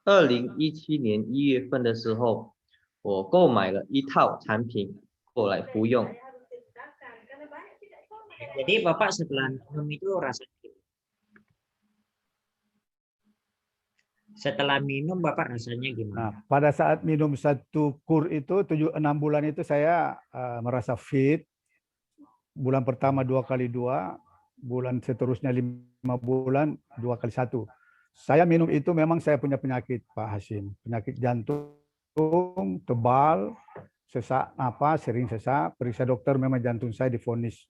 2017年1月份的时候，我购买了一套产品过来服用。 Jadi Bapak setelah minum itu rasanya, setelah minum Bapak rasanya gimana? Nah, pada saat minum satu kur itu 6 bulan itu saya merasa fit. Bulan pertama 2x2, bulan seterusnya 5 bulan 2x1. Saya minum itu memang saya punya penyakit Pak Hasim, penyakit jantung tebal, sesak napas, sering sesak. Periksa dokter memang jantung saya divonis.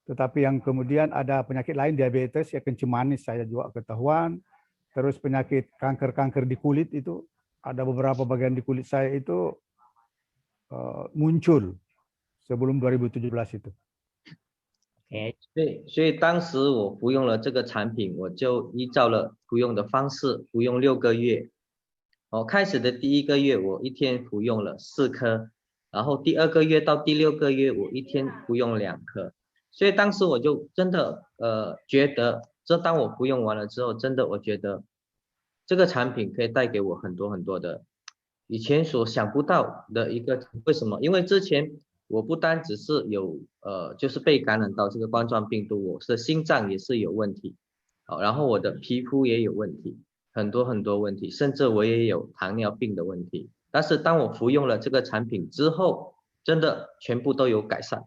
Tetapi yang kemudian ada penyakit lain, diabetes, ya kencing manis saya juga ketahuan. Terus penyakit kanker-kanker di kulit itu, ada beberapa bagian di kulit saya itu muncul sebelum 2017 itu. 所以当时我服用了这个产品，我就依照了服用的方式服用6个月。开始的第1个月我一天服用了4颗，然后第2个月到第6个月我一天服用2颗。所以当时我就真的觉得，当我服用完了之后，真的我觉得这个产品可以带给我很多很多的以前所想不到的一个。为什么？因为之前我不单只是有就是被感染到这个冠状病毒，我的心脏也是有问题，然后我的皮肤也有问题，很多很多问题，甚至我也有糖尿病的问题。但是当我服用了这个产品之后，真的全部都有改善。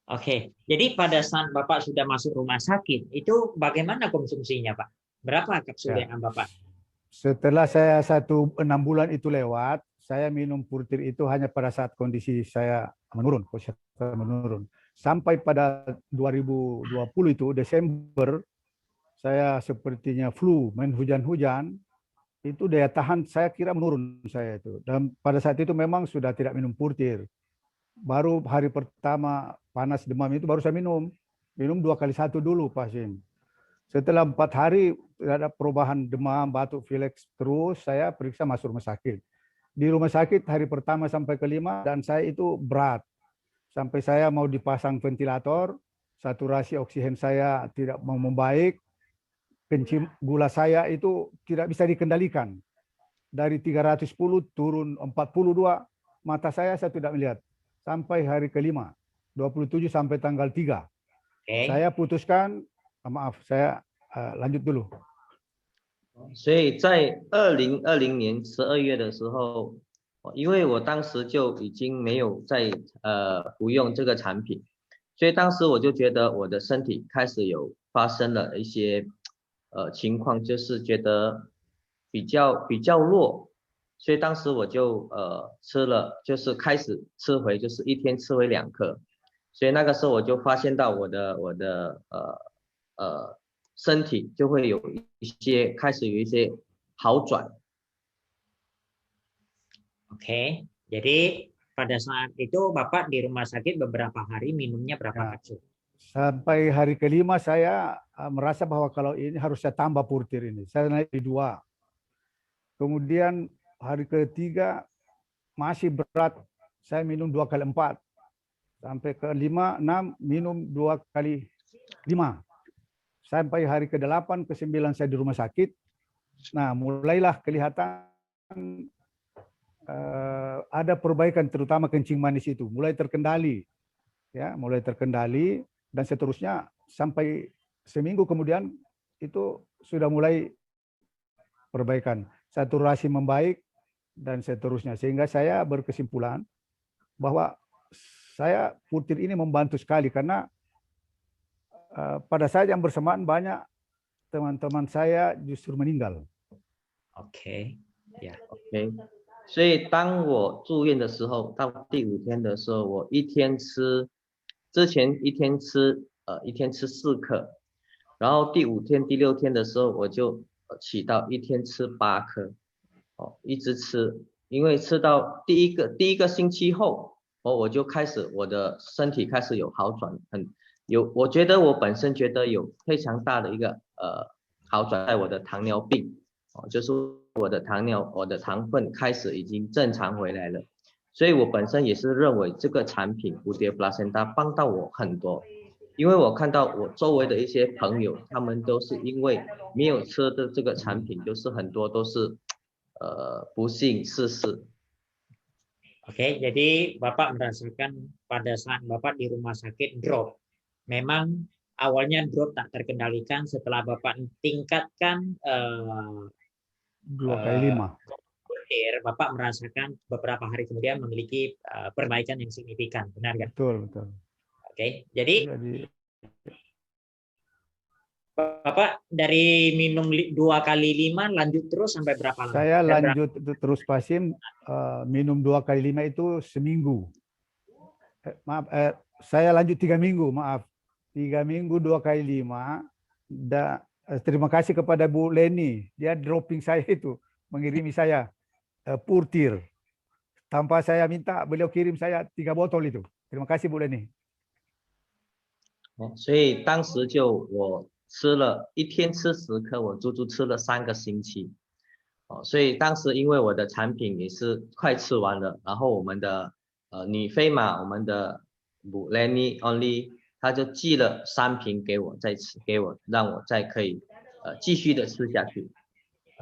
Oke, jadi pada saat Bapak sudah masuk rumah sakit, itu bagaimana konsumsinya Pak? Berapa kapsul yang Bapak? Setelah saya 6 bulan itu lewat, saya minum purtir itu hanya pada saat kondisi saya menurun, sampai pada 2020 itu Desember, saya sepertinya flu, main hujan-hujan, itu daya tahan saya kira menurun saya itu. Dan pada saat itu memang sudah tidak minum purtir. Baru hari pertama panas demam itu baru saya minum 2x1 dulu pasien. Setelah 4 hari tidak ada perubahan demam, batuk, pilek terus, saya periksa masuk rumah sakit. Di rumah sakit hari pertama sampai ke-5 dan saya itu berat. Sampai saya mau dipasang ventilator, saturasi oksigen saya tidak mau membaik, kencing gula saya itu tidak bisa dikendalikan. Dari 310 turun 42, mata saya tidak melihat. Sampai hari ke-5, 27 sampai tanggal 3. Saya putuskan, maaf, saya lanjut dulu. 所以在2020年12月的时候，因为我当时就已经没有在服用这个产品，所以当时我就觉得我的身体开始有发生了一些情况，就是觉得比较弱，所以当时我就吃了，就是开始吃回，就是一天吃回2颗，所以那个时候我就发现到我的身体就会有开始有一些好转。 Oke, jadi pada saat itu Bapak di rumah sakit beberapa hari minumnya berapa kapsul? Sampai hari ke-5 saya merasa bahwa kalau ini harus saya tambah purtir ini. Saya naik di 2. Kemudian hari ke-3 masih berat, saya minum 2x4. Sampai ke-5, 6 minum 2x5. Sampai hari ke-8, ke-9 saya di rumah sakit. Nah, mulailah kelihatan ada perbaikan, terutama kencing manis itu mulai terkendali, ya, mulai terkendali dan seterusnya sampai seminggu kemudian itu sudah mulai perbaikan, saturasi membaik, dan seterusnya. Sehingga saya berkesimpulan bahwa saya Purtir ini membantu sekali karena pada saat yang bersamaan banyak teman-teman saya justru meninggal. OK， 呀， OK， 所以当我住院的时候，到第5天的时候，我之前一天吃4颗，然后第5天、第6天的时候，我就起到一天吃8颗，一直吃，因为吃到第一个星期后，我就开始我的身体开始有好转，我觉得我本身觉得有非常大的一个好转，在我的糖尿病，就是我的糖分开始已经正常回来了，所以我本身也是认为这个产品蝴蝶 Placenta 帮到我很多，因为我看到我周围的一些朋友，他们都是因为没有吃的这个产品，就是很多都是不幸逝世。Oke, jadi Bapak merasakan pada saat Bapak di rumah sakit drop. Memang awalnya drop tak terkendalikan, setelah Bapak tingkatkan 2 kali 5. Bapak merasakan beberapa hari kemudian memiliki perbaikan yang signifikan, benar kan? Betul. Oke, jadi Bapak dari minum 2 kali 5 lanjut terus sampai berapa lama? Saya lanjut terus Pak Hasyim, minum 2 kali 5 itu seminggu. Saya lanjut 3 minggu, maaf. 3 minggu 2 kali 5. Terima kasih kepada Bu Leni, dia dropping saya itu, mengirimi saya Purtir. Tanpa saya minta, beliau kirim saya 3 botol itu. Terima kasih Bu Leni. 所以当时我吃了一天吃10颗，我足足吃了3个星期，所以当时因为我的产品也是快吃完了，然后我们的女飞马，我们的 Bu Leni Only， 他就寄了3瓶给我再吃，让我再可以继续的吃下去。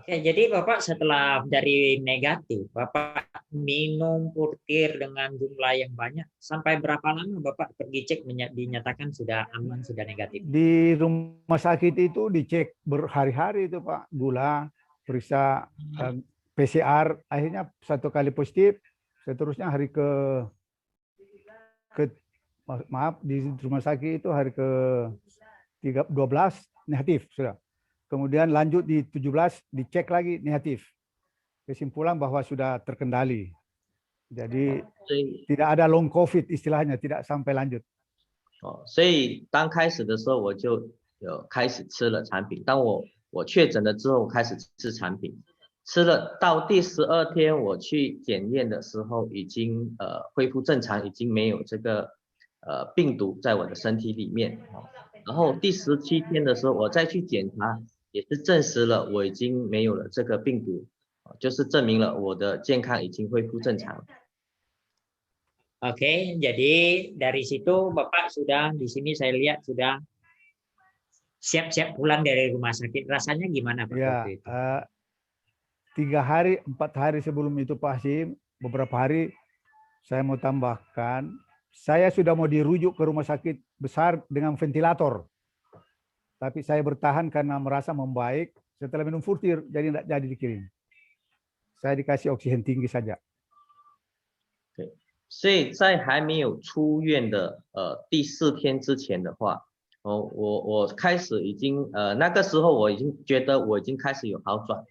Oke, jadi Bapak setelah dari negatif, Bapak minum Purtir dengan jumlah yang banyak, sampai berapa lama Bapak pergi cek dinyatakan sudah aman, sudah negatif? Di rumah sakit itu dicek berhari-hari itu Pak, gula, periksa PCR, akhirnya 1 kali positif, seterusnya hari maaf di rumah sakit itu hari ke 12 negatif sudah. Kemudian lanjut di 17 dicek lagi negatif. Kesimpulan bahwa sudah terkendali. Jadi tidak ada long COVID istilahnya, tidak sampai lanjut. 所以当开始的时候我就有开始吃了产品，当我确诊了之后开始吃产品，吃了到第12天我去检验的时候已经恢复正常，已经没有这个病毒在我的身体里面，然后第17天的时候我再去检查，也是证实了我已经没有了这个病毒，就是证明了我的健康已经恢复正常。 Oke, jadi dari situ Bapak sudah di sini saya lihat sudah siap-siap pulang dari rumah sakit. Rasanya gimana Pak? Ya, 3 hari, 4 hari sebelum itu Pak Hasyim, beberapa hari saya mau tambahkan, saya sudah mau dirujuk ke rumah sakit besar dengan ventilator. Tapi saya bertahan karena merasa membaik setelah minum Purtir, jadi tidak jadi dikirim. Saya dikasih oksigen tinggi saja. 所以在还没有出院的第4天之前的话，我开始已经那个时候我已经觉得我已经开始有好转，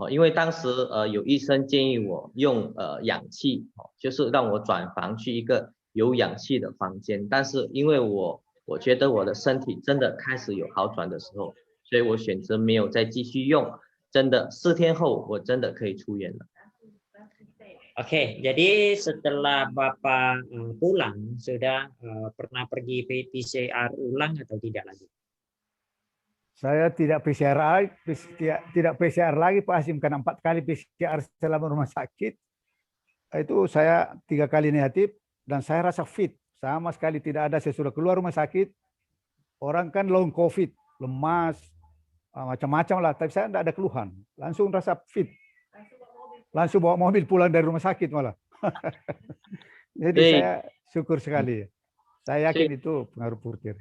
因为当时有医生建议我用氧气，就是让我转房去一个有氧气的房间，但是因为我觉得我的身体真的开始有好转的时候，所以我选择没有再继续用，真的4天后我真的可以出院了。 Oke, jadi setelah Bapak pulang sudah pernah pergi PCR ulang atau tidak lagi? Saya tidak PCR lagi Pak Hasyim karena 4 kali PCR selama rumah sakit. Itu saya 3 kali negatif dan saya rasa fit. Sama sekali tidak ada sesudah keluar rumah sakit. Orang kan long COVID, lemas, macam-macam lah. Tapi saya tidak ada keluhan. Langsung rasa fit. Langsung bawa mobil pulang dari rumah sakit malah. Jadi saya syukur sekali. Saya yakin itu pengaruh Purtir.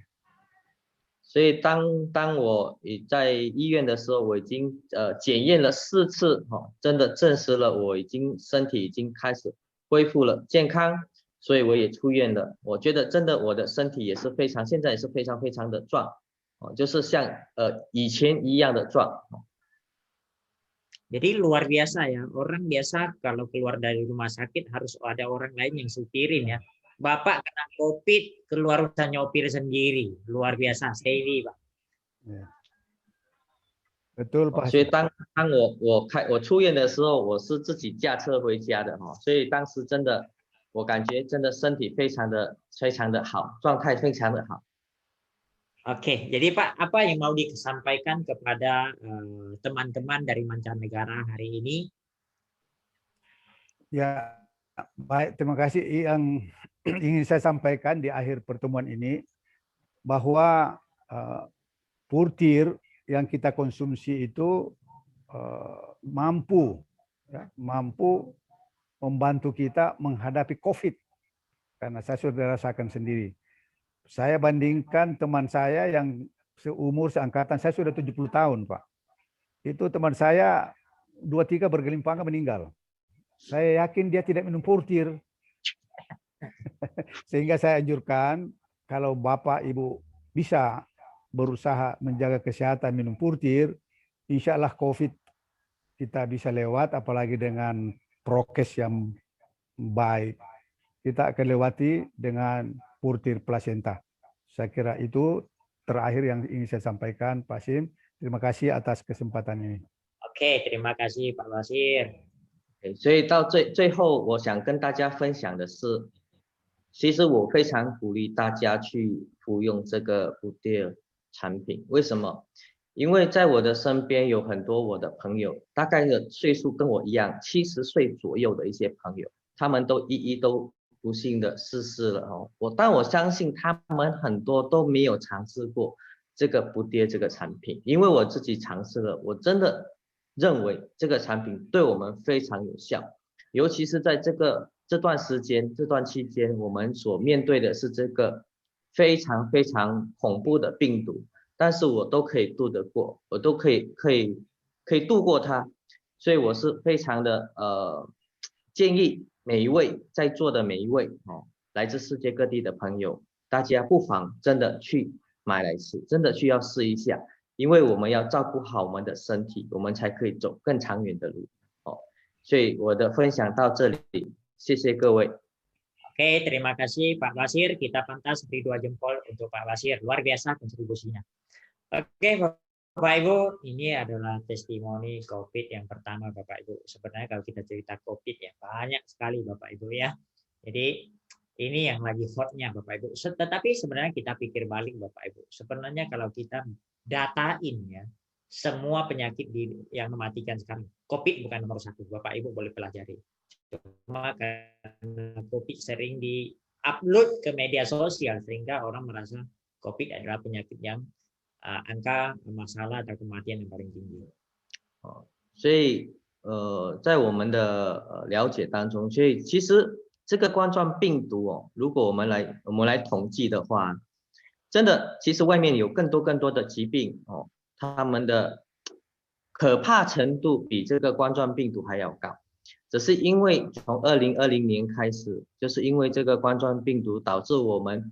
所以当我在医院的时候，我已经检验了4次，真的证实了我身体已经开始恢复了健康，所以我也出院了。我觉得真的我的身体也是现在也是非常非常的壮，就是像以前一样的壮。Jadi luar biasa ya, orang biasa kalau keluar dari rumah sakit harus ada orang lain yang supirin ya. Bapak kena COVID, keluar bisa nyopir sendiri, luar biasa, steady Pak. Betul Pak. 所以当我出院的时候，我是自己驾车回家的所以当时真的我感觉真的身体非常的好，状态非常的好。Oke, jadi Pak, apa yang mau disampaikan kepada teman-teman dari mancanegara hari ini? Ya, baik, terima kasih. Yang ingin saya sampaikan di akhir pertemuan ini bahwa purtir yang kita konsumsi itu mampu membantu kita menghadapi COVID, karena saya sudah rasakan sendiri. Saya bandingkan teman saya yang seangkatan saya sudah 70 tahun, Pak. Itu teman saya 2-3 bergelimpangan meninggal. Saya yakin dia tidak minum purtir. Sehingga saya anjurkan kalau Bapak Ibu bisa berusaha menjaga kesehatan minum purtir, insya Allah COVID kita bisa lewat, apalagi dengan prokes yang baik. Kita akan lewati dengan purtir plasenta. Saya kira itu terakhir yang ingin saya sampaikan, Pak Sim. Terima kasih atas kesempatan ini. Oke, terima kasih Pak Basir. 所以到最后，我想跟大家分享的是，其实我非常鼓励大家去服用这个purtir产品。为什么？因为在我的身边有很多我的朋友，大概的岁数跟我一样，70岁左右的一些朋友，他们都都不幸的逝世了但我相信他们很多都没有尝试过这个purtir这个产品，因为我自己尝试了，我真的认为这个产品对我们非常有效，尤其是在这段期间，我们所面对的是这个非常非常恐怖的病毒，但是我都可以度得过，我都可以度过它，所以我是非常的建议每一位在座的每一位来自世界各地的朋友，大家不妨真的去买来吃，真的需要试一下，因为我们要照顾好我们的身体，我们才可以走更长远的路所以我的分享到这里，谢谢各位。 Oke, terima kasih Pak Basir. Kita pantas beri 2 jempol untuk Pak Basir. Luar biasa kontribusinya. Oke, Bapak Ibu, ini adalah testimoni COVID yang pertama Bapak Ibu. Sebenarnya kalau kita cerita COVID ya banyak sekali Bapak Ibu ya. Jadi ini yang lagi hotnya Bapak Ibu. Tetapi sebenarnya kita pikir balik Bapak Ibu. Sebenarnya kalau kita datain ya, semua penyakit yang mematikan sekarang, COVID bukan nomor 1. Bapak Ibu boleh pelajari. Cuma karena COVID sering di-upload ke media sosial sehingga orang merasa COVID adalah penyakit yang angka masalah atau kematian yang paling tinggi. 所以在我们的了解当中，所以其实这个冠状病毒如果我们来统计的话，真的其实外面有更多的疾病他们的可怕程度比这个冠状病毒还要高。 只是因为从2020年开始，就是因为这个冠状病毒导致我们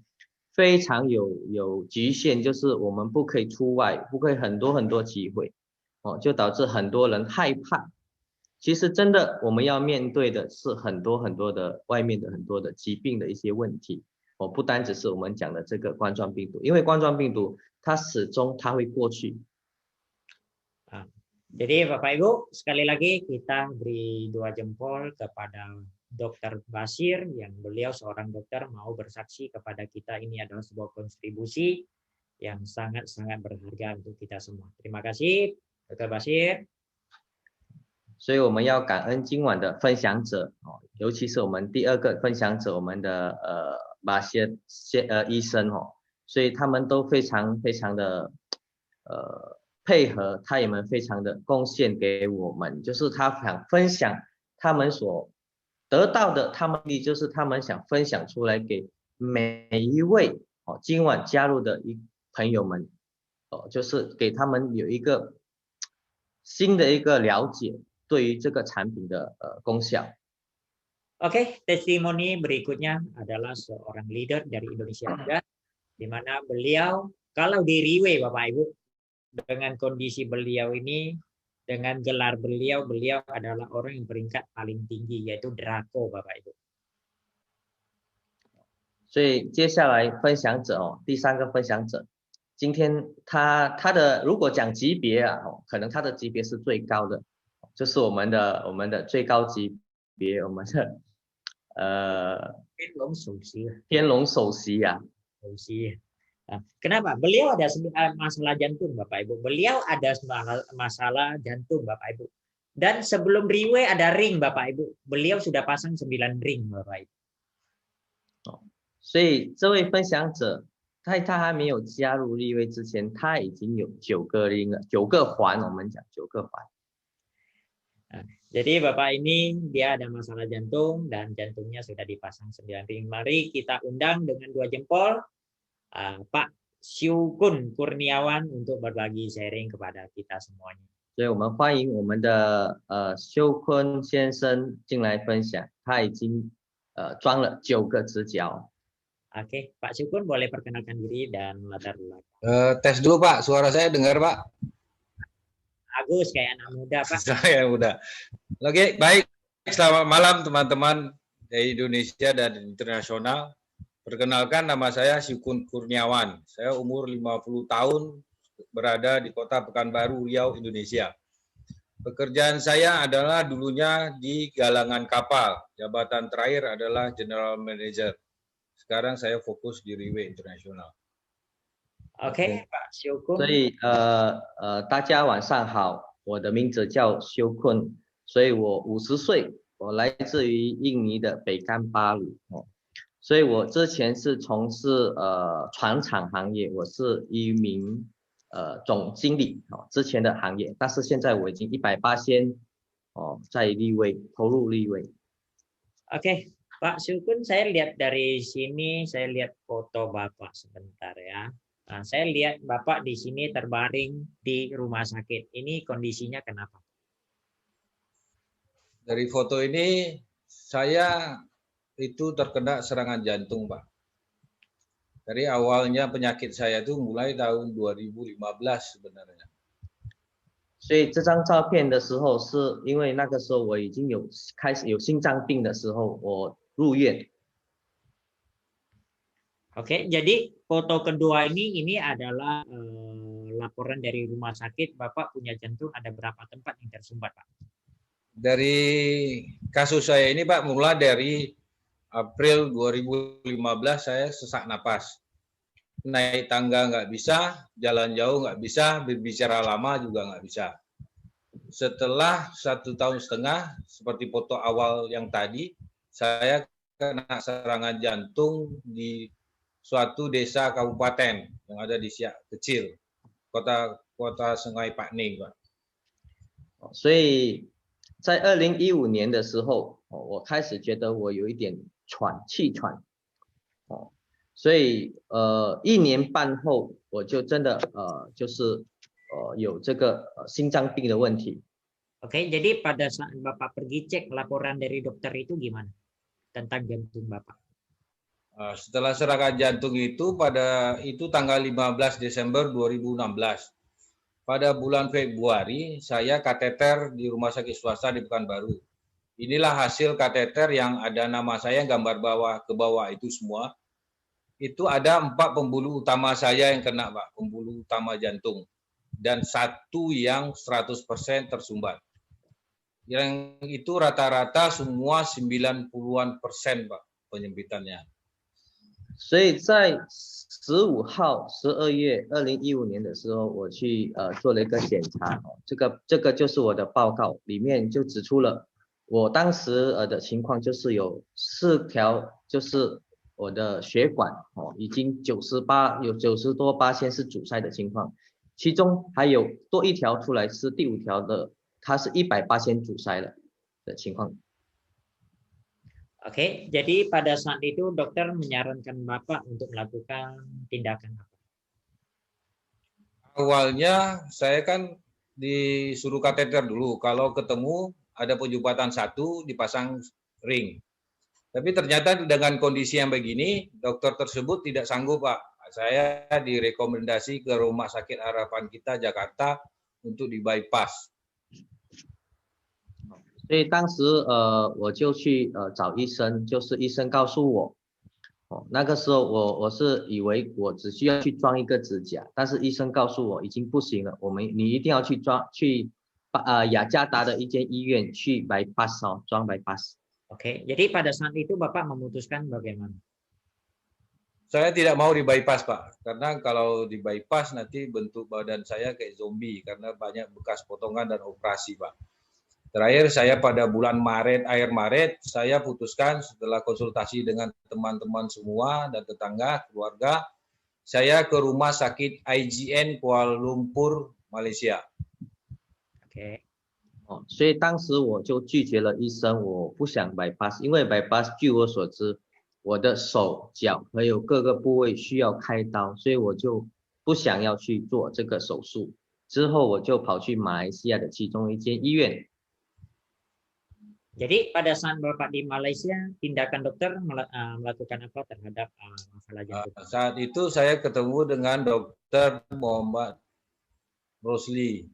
非常有局限，就是我们不可以出外，不可以很多机会就导致很多人害怕。其实真的我们要面对的是很多的外面的很多的疾病的一些问题不单只是我们讲的这个冠状病毒，因为冠状病毒它始终会过去。 Jadi Bapak Ibu, sekali lagi kita beri 2 jempol kepada Dr. Basir yang beliau seorang dokter mau bersaksi kepada kita ini adalah sebuah kontribusi yang sangat-sangat berharga untuk kita semua. Terima kasih Dr. Basir. 所以我们要感恩今晚的分享者尤其是我们第2个分享者我们的Basir医生所以他们都非常的配合，他们非常的贡献给我们，就是他想分享他们所得到的，就是他们想分享出来给每一位今晚加入的朋友们，就是给他们有一个新的一个了解对于这个产品的功效。Oke, testimoni berikutnya adalah seorang leader dari Indonesia juga, di mana beliau kalau di Riwe Bapak Ibu dengan kondisi beliau ini, dengan gelar beliau adalah orang yang peringkat paling tinggi yaitu Drako Bapak Ibu. 所以接下来分享者第三个分享者，今天他的如果讲级别可能他的级别是最高的，就是我们的最高级别，我们的天龙首席啊。 Kenapa? Beliau ada masalah jantung Bapak Ibu. Beliau ada masalah jantung Bapak Ibu. Dan sebelum Riwe ada ring Bapak Ibu. Beliau sudah pasang 9 ring Bapak Ibu. 所以这位分享者，在他还没有加入立位之前，他已经有9个ring了，9个环，我们讲9个环。 Jadi Bapak ini dia ada masalah jantung dan jantungnya sudah dipasang 9 ring. Mari kita undang dengan 2 jempol Pak Syukun Kurniawan untuk berbagi sharing kepada kita semuanya. 所以我们欢迎我们的修坤先生进来分享，他已经装了9个直角。 Oke, Pak Syukun boleh perkenalkan diri dan latar belakang. Tes dulu Pak, suara saya dengar Pak? Agus kayak anak muda Pak. Saya muda. Oke, baik. Selamat malam teman-teman dari Indonesia dan internasional. Perkenalkan nama saya Syukun Kurniawan. Saya umur 50 tahun, berada di kota Pekanbaru, Riau, Indonesia. Pekerjaan saya adalah dulunya di galangan kapal. Jabatan terakhir adalah General Manager. Sekarang saya fokus di Riwe Internasional. Oke, Pak Syukun. 所以大家晚上好，我的名字叫修坤，所以我50岁，我来自于印尼的北干巴鲁所以我之前是从事船厂行业，我是一名总经理之前的行业，但是现在我已经180%在立位投入立位。 Oke, Pak Syukun, saya lihat dari sini, saya lihat foto Bapak sebentar ya. Nah, saya lihat Bapak di sini terbaring di rumah sakit. Ini kondisinya kenapa? Dari foto ini saya itu terkena serangan jantung, Pak. Dari awalnya penyakit saya itu mulai tahun 2015 sebenarnya. 所以这张照片的时候，是因为那个时候我已经开始有心脏病的时候，我入院。 Oke, jadi foto kedua ini adalah laporan dari rumah sakit. Bapak punya jantung ada berapa tempat yang tersumbat, Pak? Dari kasus saya ini, Pak, mulai dari April 2015 saya sesak napas. Naik tangga nggak bisa, jalan jauh nggak bisa, berbicara lama juga nggak bisa. Setelah 1,5 tahun, seperti foto awal yang tadi, saya kena serangan jantung di suatu desa kabupaten yang ada di Siak kecil, kota Sungai Pakning, Pak. 所以在2015年的时候，我开始觉得我有一点气喘，所以1年半后我就真的就是有这个心脏病的问题。 Oke, jadi pada saat Bapak pergi cek laporan dari dokter itu gimana tentang jantung Bapak? Setelah serangan jantung itu tanggal 15 Desember 2016. Pada bulan Februari saya kateter di rumah sakit swasta di Pekanbaru. Inilah hasil kateter yang ada nama saya gambar ke bawah itu semua. Itu ada 4 pembuluh utama saya yang kena, Pak, pembuluh utama jantung. Dan 1 yang 100% tersumbat. Yang itu rata-rata semua 90%, Pak, penyempitannya. 所以在15号12月2015年的时候，我去做了一个检查，这个就是我的报告，里面就指出了我当时的情况，就是有4条，就是我的血管已经有90多% 是阻塞的情况，其中还有多1条出来是第5条的，它是100% 阻塞了的情况。 Oke, jadi pada saat itu dokter menyarankan Bapak untuk melakukan tindakan apa? awalnya saya kan disuruh kateter dulu. Kalau ketemu ada penyumbatan satu dipasang ring. Tapi ternyata dengan kondisi yang begini, dokter tersebut tidak sanggup, Pak. Saya direkomendasi ke Rumah Sakit Harapan Kita Jakarta untuk di bypass. 所以当时我就去找医生，就是医生告诉我，那个时候我是以为我只需要去装一个指甲，但是医生告诉我已经不行了，你一定要去雅加达的一间医院去 bypass 装 bypass。 Oke, jadi pada saat itu Bapak memutuskan bagaimana? Saya tidak mau di bypass, Pak, karena kalau di bypass nanti bentuk badan saya kayak zombie karena banyak bekas potongan dan operasi, Pak. Terakhir saya pada bulan Maret, akhir Maret, saya putuskan setelah konsultasi dengan teman-teman semua dan tetangga, keluarga, saya ke Rumah Sakit IGN Kuala Lumpur, Malaysia. Oke. 所以当时我就拒绝了医生，我不想 bypass， 因为 bypass 据我所知，我的手脚还有各个部位需要开刀，所以我就不想要去做这个手术。之后我就跑去马来西亚的其中一间医院。 Jadi pada saat Bapak di Malaysia, tindakan dokter melakukan apa terhadap masalah jantung? Saat itu saya ketemu dengan Dokter Muhammad Rosli.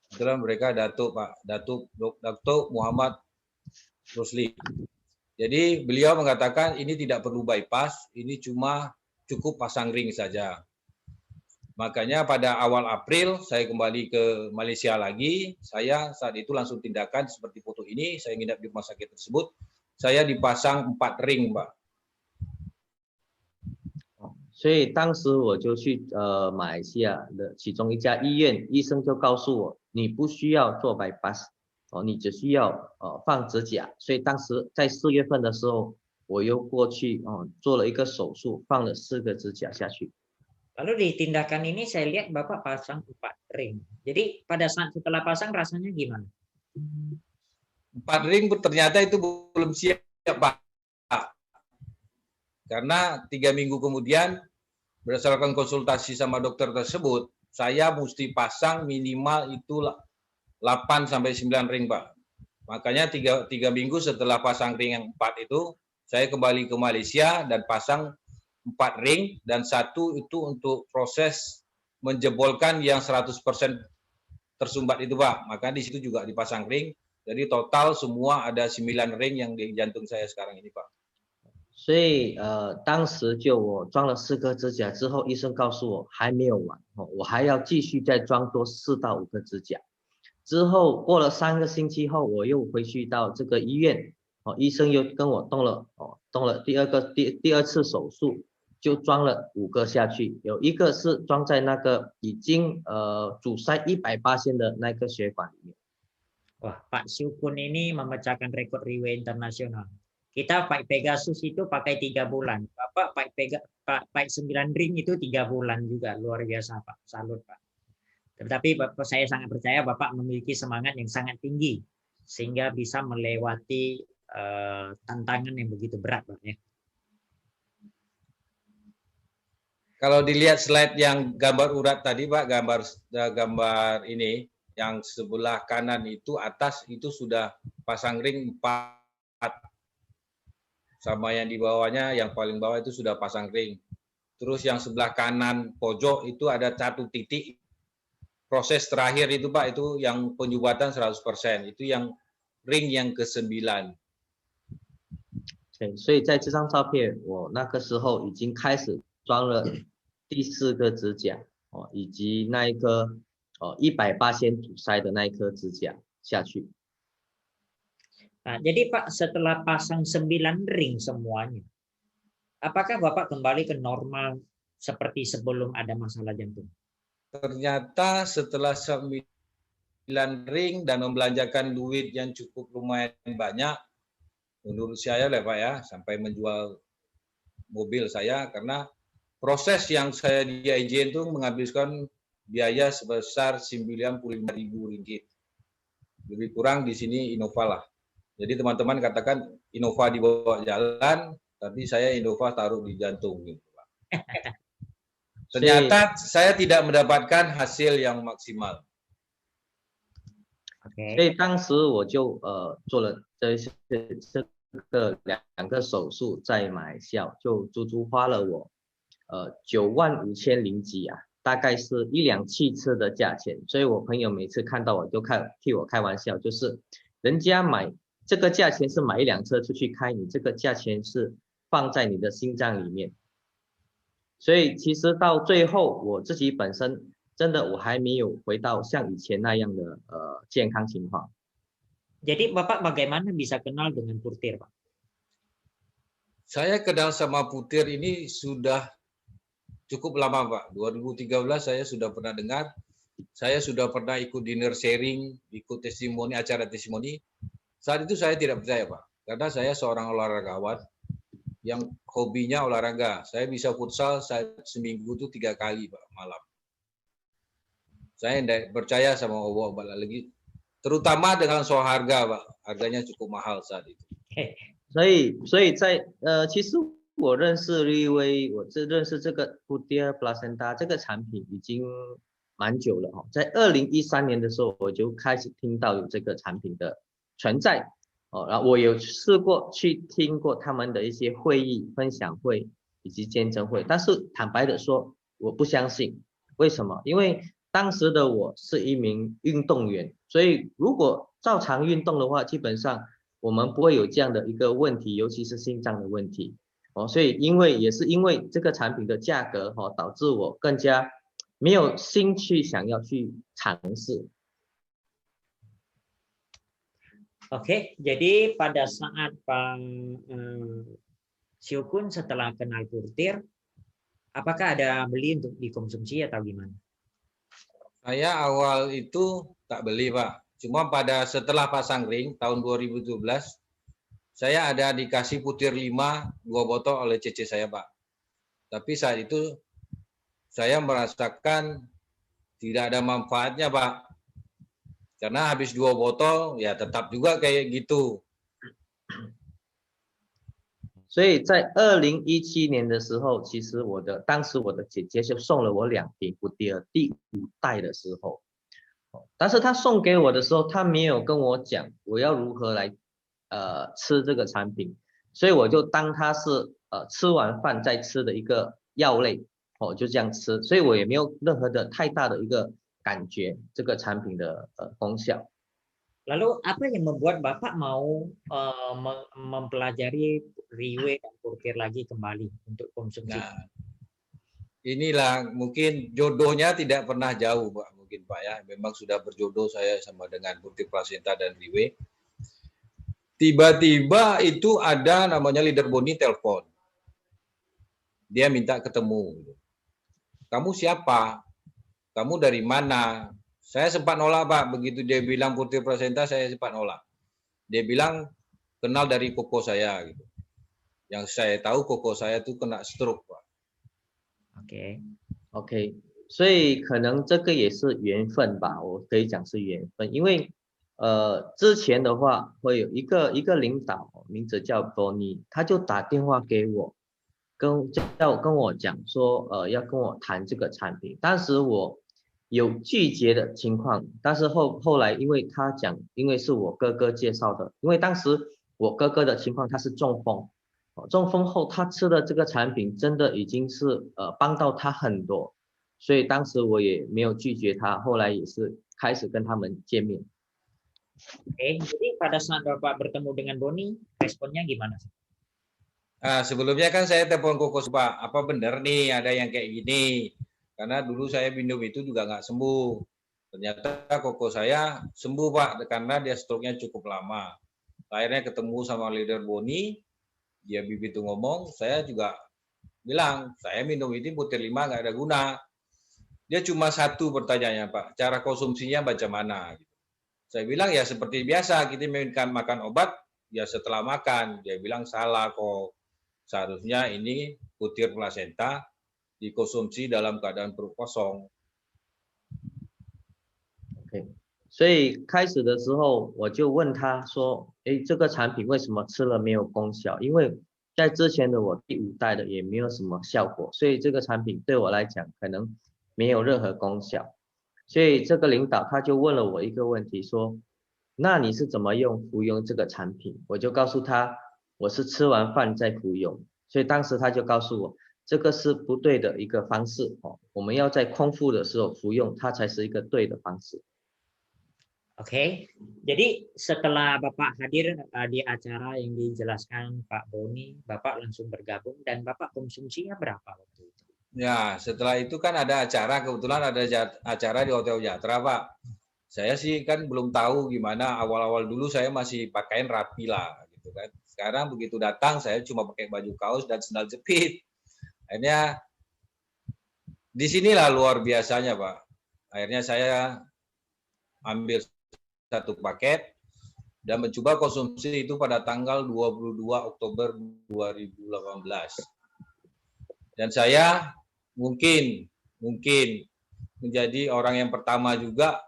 Kebetulan mereka Datuk, Pak. Datuk Muhammad Rosli. Jadi beliau mengatakan ini tidak perlu bypass, ini cuma cukup pasang ring saja. Makanya pada awal April saya kembali ke Malaysia lagi. Saya saat itu langsung tindakan seperti foto ini. Saya nginap di rumah sakit tersebut. Saya dipasang 4 ring, Pak. 所以当时我就去马来西亚的其中一家医院，医生就告诉我，你不需要做 bypass，你只需要放指甲。所以当时在4月份的时候，我又过去做了一个手术，放了4个指甲下去。 Lalu di tindakan ini saya lihat Bapak pasang 4 ring. Jadi pada saat setelah pasang rasanya gimana? 4 ring ternyata itu belum siap, Pak. Karena 3 minggu kemudian berdasarkan konsultasi sama dokter tersebut, saya mesti pasang minimal itu 8 sampai 9 ring, Pak. Makanya 3 minggu setelah pasang ring yang 4 itu, saya kembali ke Malaysia dan pasang 4 ring dan 1 itu untuk proses menjebolkan yang 100% tersumbat itu, Pak. Maka di situ juga dipasang ring. Jadi total semua ada 9 ring yang di jantung saya sekarang ini, Pak. 所以当时就我装了4个指甲之后，医生告诉我还没有完，我还要继续再装多4到5个指甲。之后过了3个星期后，我又回去到这个医院，医生又跟我动了第二次手术。 就装了5个下去，有一个是装在那个已经阻塞100%的那个血管里面。 Wah, Pak Syukun ini memecahkan rekor Riway internasional. Kita Pak Pegasus itu pakai 3 bulan. Bapak Pak 9 ring itu 3 bulan juga. Luar biasa, Pak. Salut, Pak. Tetapi saya sangat percaya Bapak memiliki semangat yang sangat tinggi sehingga bisa melewati tantangan yang begitu berat, Pak, ya. Kalau dilihat slide yang gambar urat tadi, Pak, gambar ini yang sebelah kanan itu atas itu sudah pasang ring 4. Sama yang di bawahnya, yang paling bawah itu sudah pasang ring. Terus yang sebelah kanan pojok itu ada 1 titik. Proses terakhir itu, Pak, itu yang penyumbatan 100%. Itu yang ring yang ke-9. 所以在这张照片，我那个时候已经开始 装了第4个指甲以及那一颗100%阻塞的那一颗指甲下去。 Nah, jadi Pak setelah pasang 9 ring semuanya, apakah Bapak kembali ke normal seperti sebelum ada masalah jantung? Ternyata setelah 9 ring dan membelanjakan duit yang cukup lumayan banyak, menurut saya lah, Pak, ya, sampai menjual mobil saya karena proses yang saya di IGN itu menghabiskan biaya sebesar 95.000 ringgit. Lebih kurang di sini Innova lah. Jadi teman-teman katakan Innova dibawa jalan, tapi saya Innova taruh di jantung gitu, Pak. Ternyata saya tidak mendapatkan hasil yang maksimal. 所以当时我就做了这两个手术，在马来西亚就足足花了我95000零几啊，大概是1辆汽车的价钱。所以我朋友每次看到我就替我开玩笑，就是人家买这个价钱是买1辆车出去开，你这个价钱是放在你的心脏里面。所以其实到最后我自己本身真的我还没有回到像以前那样的健康情况。 Jadi Bapak bagaimana bisa kenal dengan Putir, Pak? Saya kenal sama Putir ini sudah cukup lama, Pak. 2013 saya sudah pernah dengar. Saya sudah pernah ikut dinner sharing, ikut testimoni, acara testimoni. Saat itu saya tidak percaya, Pak. Karena saya seorang olahragawan yang hobinya olahraga. Saya bisa futsal seminggu itu 3 kali, Pak, malam. Saya tidak percaya sama Allah, Pak, lagi. Terutama dengan soal harga, Pak. Harganya cukup mahal saat itu. 所以在其实我认识立威，我认识这个 Putir Placenta 这个产品已经蛮久了哦。在2013年的时候，我就开始听到有这个产品的存在哦，然后我有试过去听过他们的一些会议、分享会以及见证会，但是坦白的说，我不相信。为什么？因为当时的我是一名运动员，所以如果照常运动的话，基本上我们不会有这样的一个问题，尤其是心脏的问题哦。所以也是因为这个产品的价格哦，导致我更加没有兴趣想要去尝试。Oke, jadi pada saat Pak Syukun setelah kenal Putir, apakah ada beli untuk dikonsumsi atau gimana? Saya awal itu tak beli, Pak. Cuma setelah pasang ring tahun 2017, saya ada dikasih Putir 5 2 botol oleh cece saya, Pak. Tapi saat itu saya merasakan tidak ada manfaatnya, Pak. Karena habis 2 botol ya tetap juga kayak gitu. 所以在2017年的时候，其实当时我的姐姐就送了我2瓶Putir第5代的时候，但是她送给我的时候，她没有跟我讲我要如何来吃这个产品，所以我就当它是吃完饭再吃的一个药类哦，就这样吃，所以我也没有任何的太大的一个感觉这个产品的功效。 Lalu apa yang membuat Bapak mau mempelajari Riwe dan Putir lagi kembali untuk konsumsi? Nah, inilah mungkin jodohnya tidak pernah jauh, Pak. Mungkin Pak ya, memang sudah berjodoh saya sama dengan Putir Placenta dan Riwe. Tiba-tiba itu ada namanya leader Boni telepon. Dia minta ketemu. Kamu siapa? Kamu dari mana? Saya sempat nolak, Pak. Begitu dia bilang Putir Placenta, saya sempat nolak. Dia bilang kenal dari koko saya gitu. Yang saya tahu koko saya tuh kena stroke, Pak. OK， 所以可能这个也是缘分吧，我可以讲是缘分，因为之前的话会有一个领导，名字叫 Bonnie， 他就打电话给我，跟我讲说要跟我谈这个产品，当时我有拒绝的情况，但是后来因为他讲，因为是我哥哥介绍的，因为当时我哥哥的情况他是中风，中风后他吃的这个产品真的已经是帮到他很多，所以当时我也没有拒绝他，后来也是开始跟他们见面。 Oke, jadi pada saat Bapak bertemu dengan Boni, responnya gimana? Sebelumnya kan saya telepon koko, Pak, apa benar nih ada yang kayak gini? Karena dulu saya minum itu juga nggak sembuh. Ternyata koko saya sembuh, Pak, karena dia stroke-nya cukup lama. Akhirnya ketemu sama leader Boni, dia begitu ngomong, saya juga bilang, saya minum ini Putir 5 nggak ada guna. Dia cuma satu pertanyaannya, Pak, cara konsumsinya macam mana? Saya bilang ya seperti biasa, kita makan obat, ya setelah makan. Dia bilang salah kok, seharusnya ini Putir Placenta dikonsumsi dalam keadaan perut kosong. OK， 所以开始的时候我就问他说，这个产品为什么吃了没有功效？因为在之前的我第5代的也没有什么效果，所以这个产品对我来讲可能没有任何功效。所以这个领导他就问了我一个问题，说那你是怎么服用这个产品？我就告诉他我是吃完饭再服用，所以当时他就告诉我这个是不对的一个方式哦，我们要在空腹的时候服用，它才是一个对的方式。Oke, jadi setelah Bapak hadir di acara yang dijelaskan Pak Boni, Bapak langsung bergabung dan Bapak konsumsinya berapa waktu itu? Ya, setelah itu kan ada acara, kebetulan ada acara di Hotel Jatra, Pak. Saya sih kan belum tahu gimana, awal-awal dulu saya masih pakaian rapi lah, gitu kan. Sekarang begitu datang, saya cuma pakai baju kaos dan sandal jepit. Akhirnya, disinilah luar biasanya, Pak. Akhirnya saya ambil 1 paket dan mencoba konsumsi itu pada tanggal 22 Oktober 2018. Dan saya mungkin menjadi orang yang pertama juga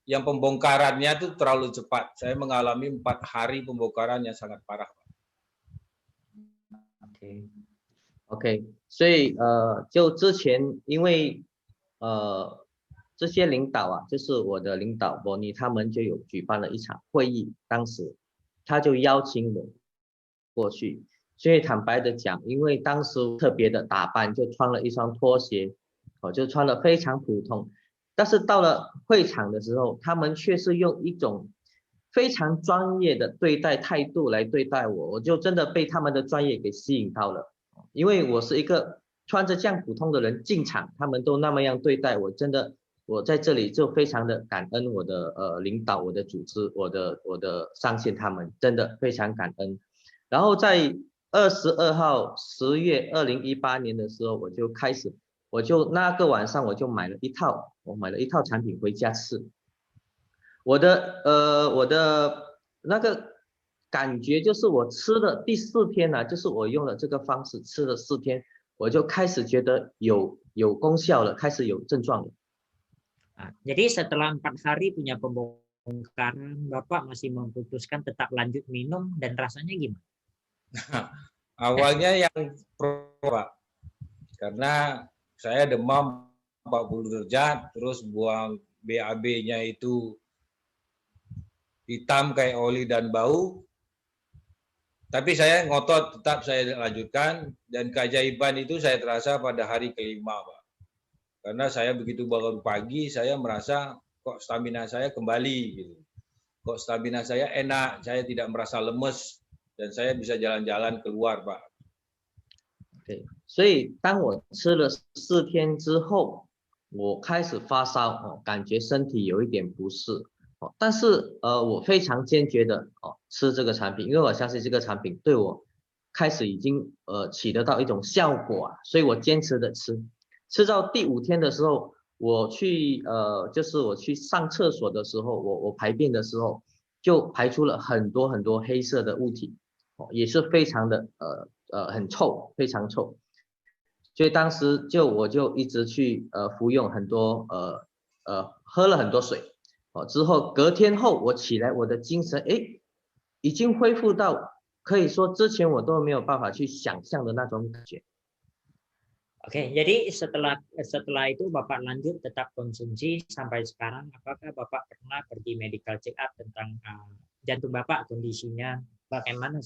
yang pembongkarannya itu terlalu cepat. Saya mengalami 4 hari pembongkaran yang sangat parah. OK， 所以就之前因为这些领导啊，就是我的领导伯尼，他们就有举办了一场会议，当时他就邀请我过去，所以坦白的讲，因为当时特别的打扮，就穿了一双拖鞋，就穿得非常普通，但是到了会场的时候，他们却是用一种非常专业的对待态度来对待我，我就真的被他们的专业给吸引到了，因为我是一个穿着这样普通的人进场，他们都那么样对待我，真的。我在这里就非常的感恩我的领导，我的组织，我的上线，他们真的非常感恩。然后在22号10月2018年的时候，我就那个晚上我就买了一套产品回家吃。我的那个感觉就是我吃的第4天呢，就是我用了这个方式吃了4天，我就开始觉得有功效了，开始有症状了。Jadi setelah 4 hari punya pembongkaran, Bapak masih memutuskan tetap lanjut minum dan rasanya gimana? Awalnya yang pro, Pak. Karena saya demam 40 derajat, terus buang BAB-nya itu hitam kayak oli dan bau. Tapi saya ngotot tetap saya lanjutkan dan keajaiban itu saya terasa pada hari ke-5, Pak. Karena saya begitu bangun pagi, saya merasa kok stamina saya kembali gitu. Kok stamina saya enak, saya tidak merasa lemes dan saya bisa jalan-jalan keluar, Pak. 对，所以当我吃了4天之后，我开始发烧，感觉身体有一点不适，但是我非常坚决的吃这个产品，因为我相信这个产品对我开始已经起得到一种效果啊，所以我坚持的吃。吃到第5天的时候，我去上厕所的时候，我排便的时候就排出了很多黑色的物体，也是非常的很臭，非常臭。所以当时我就一直去服用很多喝了很多水，之后隔天后我起来，我的精神已经恢复到可以说之前我都没有办法去想象的那种感觉。Oke, jadi setelah itu Bapak lanjut tetap konsumsi sampai sekarang. Apakah Bapak pernah pergi medical check up tentang jantung Bapak, kondisinya bagaimana?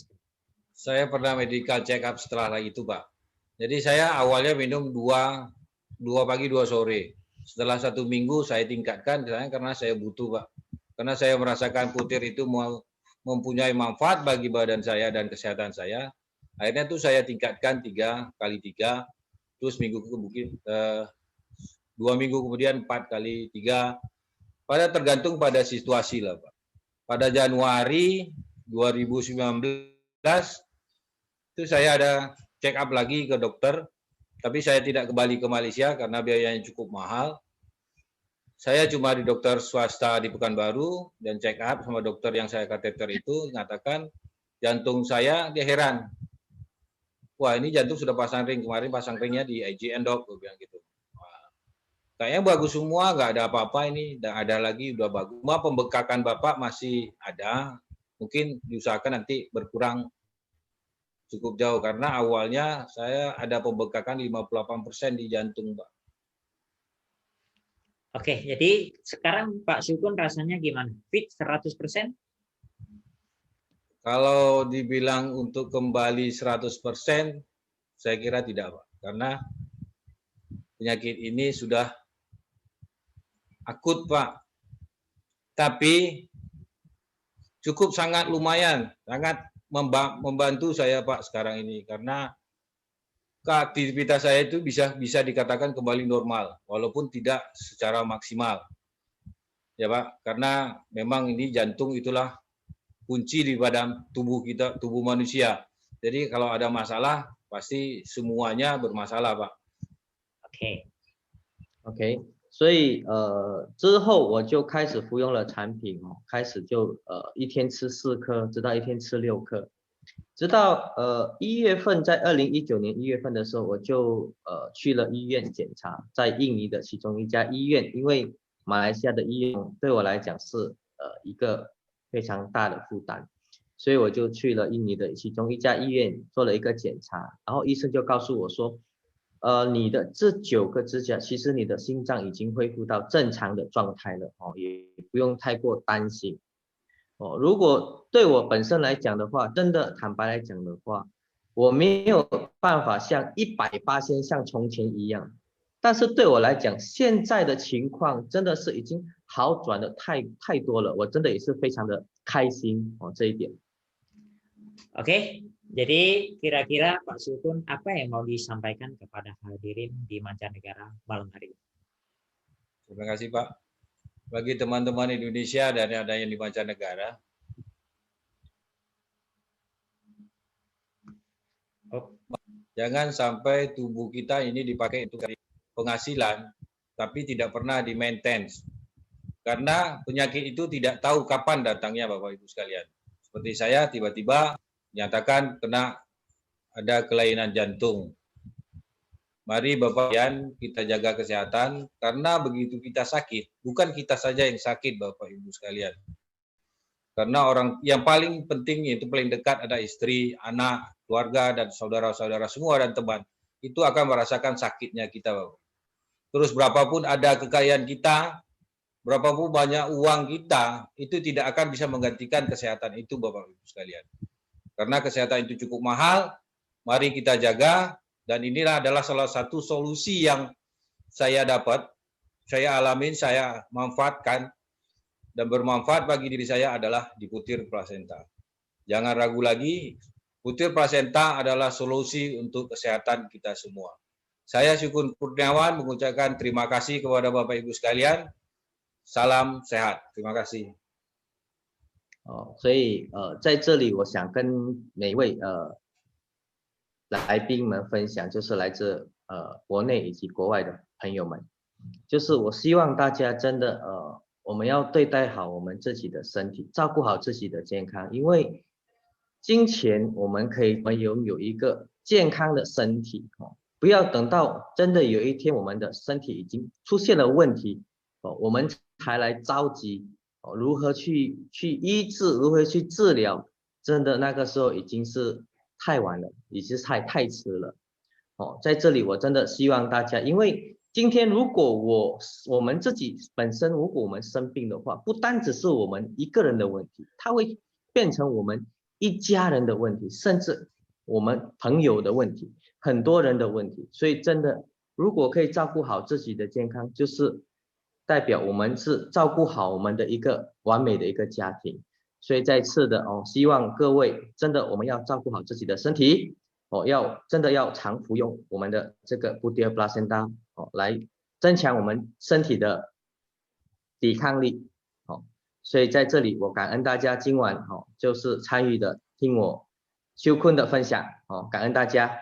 Saya pernah medical check up setelah itu, Pak. Jadi saya awalnya minum 2 pagi 2 sore. Setelah 1 minggu saya tingkatkan karena saya butuh, Pak. Karena saya merasakan putir itu mempunyai manfaat bagi badan saya dan kesehatan saya. Akhirnya tuh saya tingkatkan 3 kali 3. Terus 2 minggu kemudian 4 kali 3. Tergantung pada situasi lah, Pak. Pada Januari 2019 itu saya ada check up lagi ke dokter, tapi saya tidak kembali ke Malaysia karena biayanya cukup mahal. Saya cuma di dokter swasta di Pekanbaru dan check up sama dokter yang saya kateter itu mengatakan jantung saya, dia heran. Wah, ini jantung sudah pasang ring, kemarin pasang ringnya di IGN dok, gue bilang gitu. Wah, kayaknya bagus semua, nggak ada apa-apa ini, dan ada lagi udah bagus. Cuma pembekakan Bapak masih ada, mungkin diusahakan nanti berkurang cukup jauh karena awalnya saya ada pembekakan 58% di jantung, Pak. Oke, jadi sekarang Pak Sukun rasanya gimana? Fit 100%? Kalau dibilang untuk kembali 100%, saya kira tidak, Pak. Karena penyakit ini sudah akut, Pak. Tapi cukup sangat lumayan, sangat membantu saya, Pak, sekarang ini. Karena aktivitas saya itu bisa dikatakan kembali normal, walaupun tidak secara maksimal. Ya, Pak, karena memang ini jantung itulah kunci di badan tubuh kita, tubuh manusia. Jadi kalau ada masalah, pasti semuanya bermasalah, Pak. OK， 所以之后我就开始服用了产品开始就一天吃4颗，直到一天吃6颗。直到1月份，在2019年1月份的时候，我就去了医院检查，在印尼的其中一家医院，因为马来西亚的医院对我来讲是一个非常大的负担，所以我就去了印尼的其中一家医院做了一个检查，然后医生就告诉我说，你的这9个支架，其实你的心脏已经恢复到正常的状态了也不用太过担心。如果对我本身来讲的话，真的坦白来讲的话，我没有办法像100%像从前一样，但是对我来讲，现在的情况真的是已经好转的太多了，我真的也是非常的开心这一点。Oke, jadi kira-kira Pak Sukun apa yang mau disampaikan kepada hadirin di mancanegara malam hari ini? Terima kasih, Pak. Bagi teman-teman Indonesia dan ada yang di mancanegara, jangan sampai tubuh kita ini dipakai untuk penghasilan, tapi tidak pernah di-maintenance. Karena penyakit itu tidak tahu kapan datangnya, Bapak Ibu sekalian. Seperti saya tiba-tiba dinyatakan kena ada kelainan jantung. Mari Bapak Ibu kita jaga kesehatan, karena begitu kita sakit, bukan kita saja yang sakit Bapak Ibu sekalian. Karena orang yang paling penting yaitu paling dekat ada istri, anak, keluarga, dan saudara-saudara semua dan teman. Itu akan merasakan sakitnya kita Bapak. Terus berapapun ada kekayaan kita, berapapun banyak uang kita, itu tidak akan bisa menggantikan kesehatan itu Bapak Ibu sekalian. Karena kesehatan itu cukup mahal, mari kita jaga. Dan inilah adalah salah satu solusi yang saya dapat, saya alamin, saya manfaatkan, dan bermanfaat bagi diri saya adalah di putir plasenta. Jangan ragu lagi, putir plasenta adalah solusi untuk kesehatan kita semua. Saya Sukun Kurniawan mengucapkan terima kasih kepada Bapak Ibu sekalian. Salam sehat. Terima kasih. 所以在这里我想跟每位来宾们分享，就是来自国内以及国外的朋友们，就是我希望大家真的我们要对待好我们自己的身体，照顾好自己的健康，因为金钱我们可以拥有一个健康的身体不要等到真的有一天我们的身体已经出现了问题我们才来着急如何去医治，如何去治疗，真的那个时候已经是太晚了，已经是太迟了在这里我真的希望大家，因为今天如果我们自己本身如果我们生病的话，不单只是我们一个人的问题，它会变成我们一家人的问题，甚至我们朋友的问题，很多人的问题。所以真的如果可以照顾好自己的健康，就是代表我们是照顾好我们的一个完美的一个家庭。所以再次的希望各位真的我们要照顾好自己的身体真的要常服用我们的这个 putir plasenta来增强我们身体的抵抗力所以在这里我感恩大家今晚就是参与的听我修坤的分享感恩大家。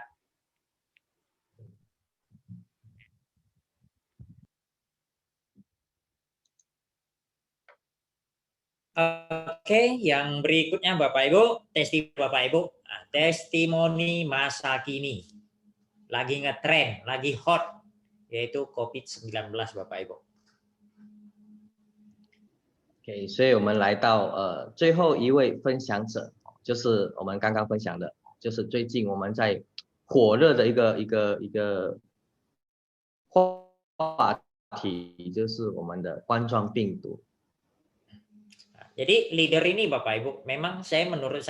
Oke, yang berikutnya Bapak Ibu, testimoni masa kini. Lagi ngetren, lagi hot, yaitu COVID-19 Bapak Ibu. OK， 所以我们来到最后一位分享者，就是我们刚刚分享的就是最近我们在火热的一个话题，就是我们的冠状病毒。 Jadi leader ini Bapak Ibu, memang menurut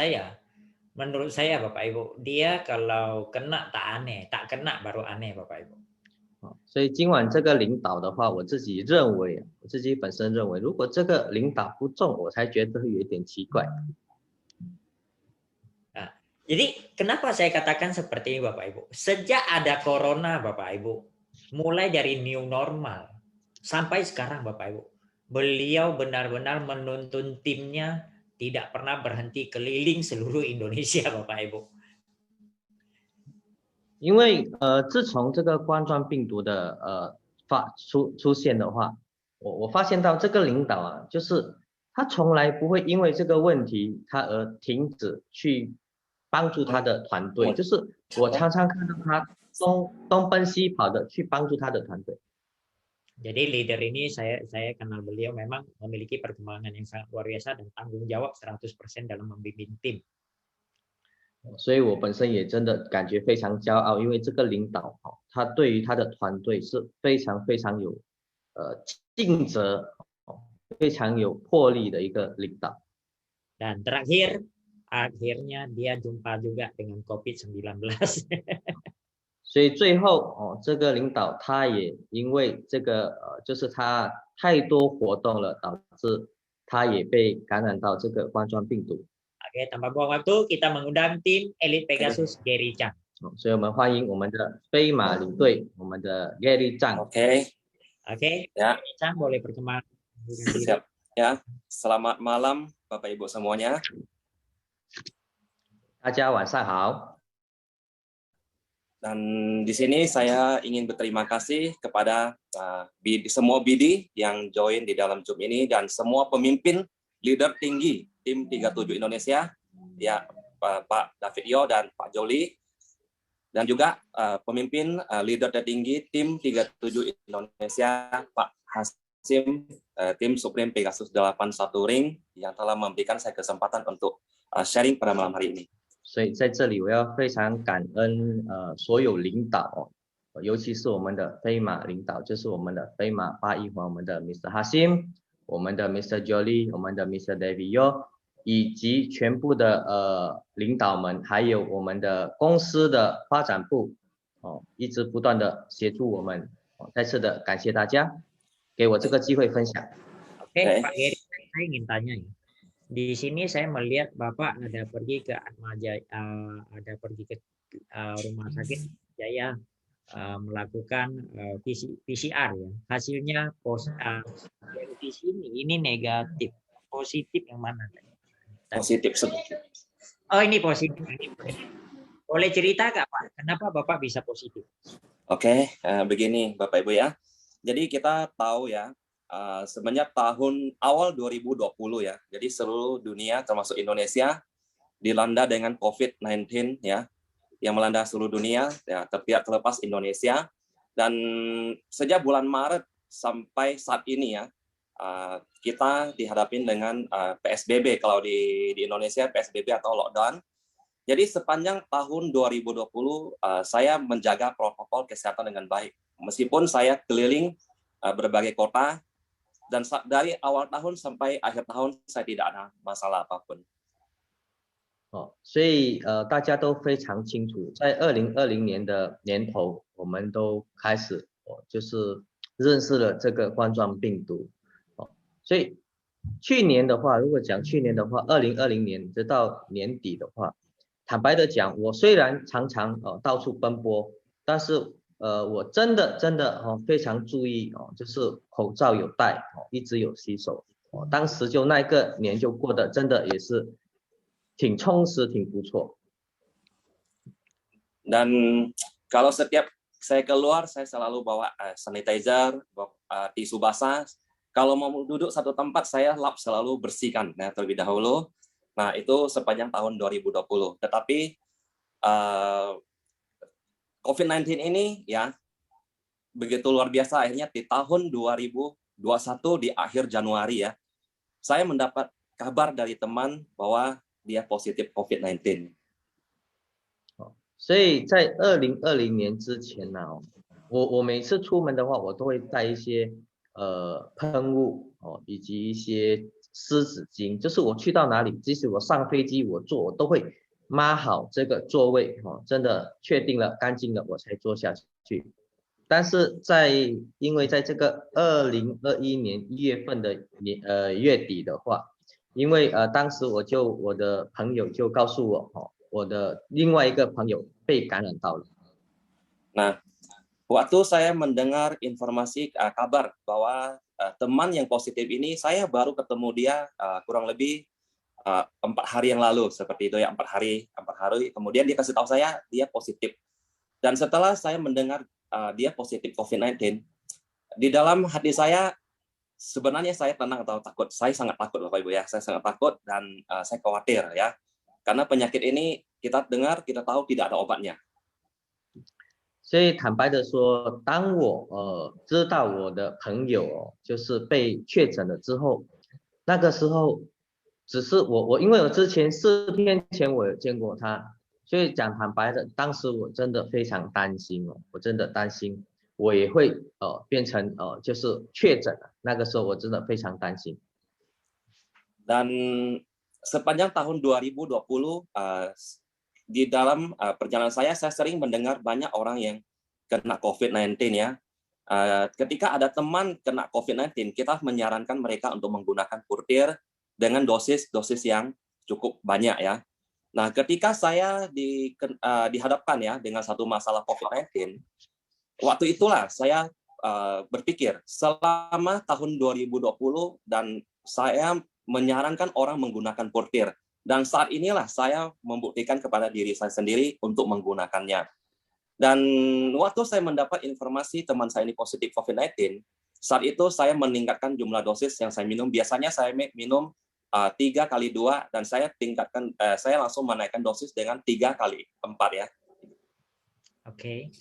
saya Bapak Ibu, dia kalau kena tak aneh, tak kena baru aneh Bapak Ibu. 所以今晚这个领导的话，我自己本身认为，如果这个领导不中，我才觉得会有一点奇怪。 Nah, jadi kenapa saya katakan seperti ini Bapak Ibu? Sejak ada corona Bapak Ibu, mulai dari new normal sampai sekarang Bapak Ibu, beliau benar-benar menuntun timnya tidak pernah berhenti keliling seluruh Indonesia Bapak Ibu. 因为自从这个冠状病毒的出现的话，我发现到这个领导啊，就是他从来不会因为这个问题他而停止去帮助他的团队，就是我常常看到他东奔西跑的去帮助他的团队。 Jadi leader ini saya kenal beliau memang memiliki perkembangan yang sangat luar biasa dan tanggung jawab 100% dalam membimbing tim. 所以我本身也真的感觉非常骄傲，因为这个领导他对于他的团队是非常有尽责、非常有魄力的一个领导。 Dan akhirnya dia jumpa juga dengan COVID-19. 所以最后这个领导他也因为这个就是他太多活动了，导致他也被感染到这个冠状病毒。 Oke, tanpa buang waktu, kita mengundang tim Elite Pegasus Gary Chang. 所以我们欢迎我们的飞马领队，我们的 Gary Chang。 Oke. Ya. Gary Chang boleh perkenalkan. Siap. Ya. Selamat malam Bapak Ibu semuanya. 大家晚上好。 Dan di sini saya ingin berterima kasih kepada semua BD yang join di dalam Zoom ini dan semua pemimpin leader tinggi tim 37 Indonesia, ya Pak David Yo dan Pak Joli, dan juga pemimpin leader tertinggi tim 37 Indonesia, Pak Hasim, tim Supreme Pegasus 81 Ring yang telah memberikan saya kesempatan untuk sharing pada malam hari ini. 所以在这里我要非常感恩所有领导，尤其是我们的飞马领导，就是我们的飞马8一环，我们的 Mr. Hasim， 我们的 Mr. Jolly， 我们的 Mr. David Yo， 以及全部的领导们，还有我们的公司的发展部一直不断的协助我们，再次的感谢大家给我这个机会分享。 Oke, Pak Gary, saya ingin tanya ya. Di sini saya melihat Bapak ada pergi ke rumah sakit Jaya melakukan PCR ya. Hasilnya di sini ini negatif. Positif yang mana? Positif. Oh, ini positif. Boleh cerita nggak Pak? Kenapa Bapak bisa positif? Oke, begini Bapak Ibu ya. Jadi kita tahu ya, semenjak tahun awal 2020 ya, jadi seluruh dunia termasuk Indonesia dilanda dengan COVID-19 ya, yang melanda seluruh dunia ya, terlepas Indonesia. Dan sejak bulan Maret sampai saat ini ya, kita dihadapin dengan PSBB, kalau di Indonesia PSBB atau lockdown. Jadi sepanjang tahun 2020 saya menjaga protokol kesehatan dengan baik, meskipun saya keliling berbagai kota. Dan dari awal tahun sampai akhir tahun saya tidak ada masalah apapun. 所以大家都非常清楚，在2020年的年头，我们都开始就是认识了这个冠状病毒。所以去年的话，如果讲去年的话，2020年直到年底的话，坦白的讲，我虽然常常到处奔波，但是我真的非常注意就是口罩有戴一直有洗手当时就那个年就过得真的也是挺充实挺不错。 Dan kalau setiap saya keluar saya selalu bawa sanitizer, tisu basah. Kalau mau duduk satu tempat saya lap selalu bersihkan terlebih dahulu. Nah, itu sepanjang tahun 2020. Tetapi COVID-19 ini ya begitu luar biasa, akhirnya di tahun 2021 di akhir Januari ya, saya mendapat kabar dari teman bahwa dia positif COVID-19. 所以在2020年之前呢、我每次出门的话，我都会带一些喷雾哦，以及一些湿纸巾，就是我去到哪里，即使我上飞机我都会抹好这个座位哦，真的确定了干净了我才坐下去。但是因为在这个2021年1月份的月底的话，因为当时我的朋友就告诉我哦，我的另外一个朋友被感染到了。 Nah, waktu saya mendengar informasi kabar bahwa teman yang positif ini, saya baru ketemu dia kurang lebih 4 hari yang lalu, seperti itu ya, 4 hari. Kemudian dia kasih tahu saya dia positif. Dan setelah saya mendengar dia positif COVID-19, di dalam hati saya sebenarnya saya tenang atau takut. Saya sangat takut Bapak Ibu ya, saya sangat takut dan saya khawatir ya. Karena penyakit ini kita dengar, kita tahu tidak ada obatnya. 所以坦白的说，当我知道我的朋友就是被确诊了之后，那个时候只是我因为我之前4天前我有见过他，所以讲坦白的，当时我真的非常担心哦，我真的担心我也会变成就是确诊了，那个时候我真的非常担心。 Dan sepanjang tahun 2020 di dalam perjalanan saya sering mendengar banyak orang yang kena COVID-19 ya. Ketika ada teman kena COVID-19, kita menyarankan mereka untuk menggunakan portir dengan dosis yang cukup banyak ya. Nah, ketika saya dihadapkan ya dengan satu masalah COVID-19, waktu itulah saya berpikir selama tahun 2020 dan saya menyarankan orang menggunakan portir. Dan saat inilah saya membuktikan kepada diri saya sendiri untuk menggunakannya. Dan waktu saya mendapat informasi teman saya ini positif COVID-19, saat itu saya meningkatkan jumlah dosis yang saya minum. Biasanya saya minum 3 kali 2 dan saya langsung menaikkan dosis dengan 3 kali 4呀。OK。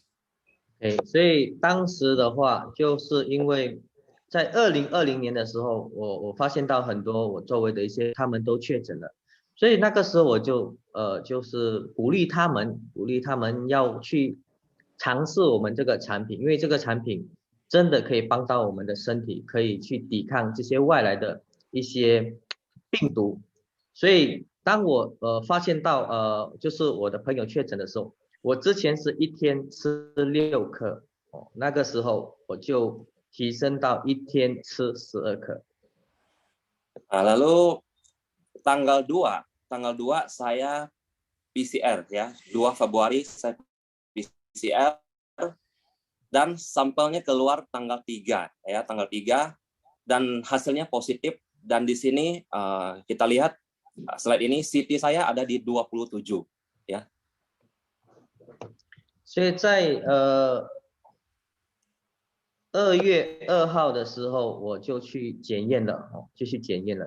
所以当时的话，就是因为在2020年的时候，我发现到很多我周围的一些他们都确诊了。 所以那个时候我就是鼓励他们要去尝试我们这个产品，因为这个产品真的可以帮到我们的身体，可以去抵抗这些外来的一些病毒。所以当我发现到就是我的朋友确诊的时候，我之前是1天吃6颗，那个时候我就提升到1天吃12颗。Lalu tanggal 2 saya PCR ya, 2 Februari saya PCR dan sampelnya keluar tanggal 3 ya, tanggal 3 dan hasilnya positif dan di sini kita lihat slide ini CT saya ada di 27 ya. 所以在2月2号的时候我就去检验了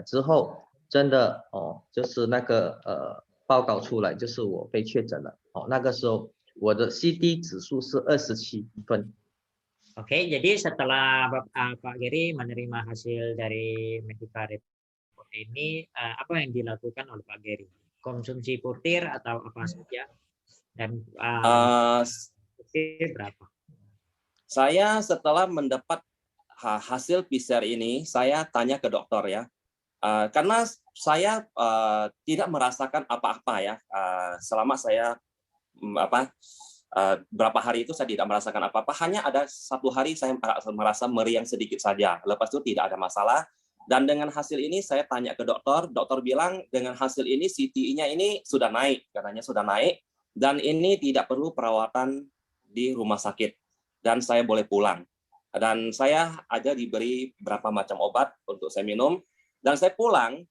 之后。 真的就是那个报告出来，就是我被确诊了。那个时候我的 CD 指数是27分。Oke, jadi setelah Pak Gary menerima hasil dari medical report ini, apa yang dilakukan oleh Pak Gary? Konsumsi portir atau apa saja? Dan berapa? Saya setelah mendapat hasil PCR ini, saya tanya ke dokter ya. Karena saya tidak merasakan apa-apa ya selama saya berapa hari itu saya tidak merasakan apa-apa, hanya ada 1 hari saya merasa meriang sedikit saja, lepas itu tidak ada masalah. Dan dengan hasil ini saya tanya ke dokter bilang dengan hasil ini CT-nya ini sudah naik, katanya sudah naik dan ini tidak perlu perawatan di rumah sakit dan saya boleh pulang. Dan saya aja diberi berapa macam obat untuk saya minum. Dan saya pulang,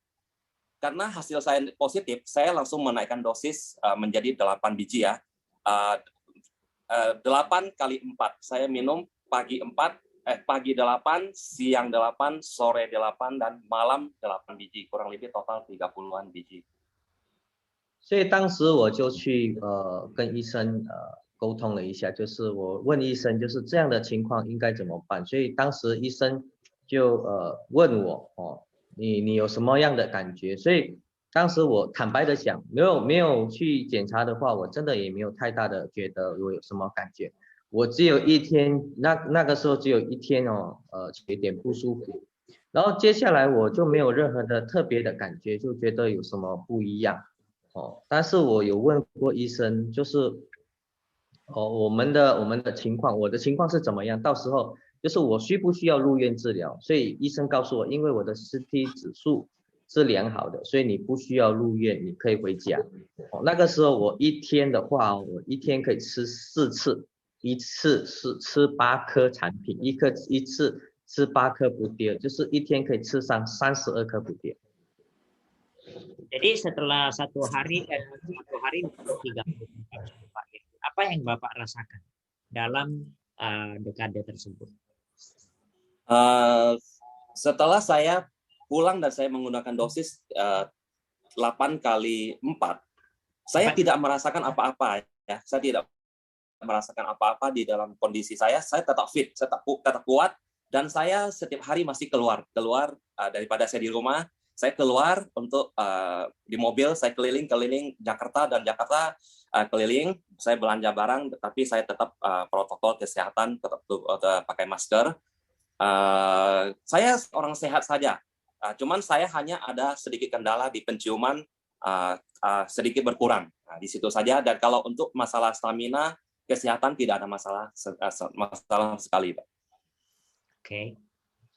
karena hasil saya positif, saya langsung menaikkan dosis menjadi 8 biji ya. 8 kali 4, saya minum pagi 8, siang 8, sore 8, dan malam 8 biji, kurang lebih total 30-an biji. 所以当时我就去跟医生沟通了一下，就是我问医生就是这样的情况应该怎么办，所以当时医生就问我你有什么样的感觉？所以当时我坦白的讲，没有去检查的话，我真的也没有太大的觉得我有什么感觉。我只有一天，那个时候只有一天哦，有点不舒服，然后接下来我就没有任何的特别的感觉，就觉得有什么不一样哦。但是我有问过医生，就是我们的情况，我的情况是怎么样？到时候就是我需不需要入院治疗？所以医生告诉我，因为我的CT指数是良好的，所以你不需要入院，你可以回家。那个时候我一天的话，我一天可以吃4次，一次是吃8颗产品，一次吃8颗补贴，就是一天可以吃上32颗补贴。Jadi setelah 1 hari dan 1 hari 30 kapsul Pak Gary, apa yang Bapak rasakan dalam dekade tersebut? Setelah saya pulang dan saya menggunakan dosis 8 kali 4, saya tidak merasakan apa-apa ya. Saya tidak merasakan apa-apa di dalam kondisi saya tetap fit, saya tetap kuat, dan saya setiap hari masih keluar daripada saya di rumah. Saya keluar untuk di mobil, saya keliling Jakarta dan Jakarta keliling, saya belanja barang, tapi saya tetap protokol kesehatan, tetap pakai masker. Saya orang sehat saja, cuman saya hanya ada sedikit kendala di penciuman, sedikit berkurang. Di situ saja. Dan kalau untuk masalah stamina, kesehatan tidak ada masalah sekali, Pak. Oke.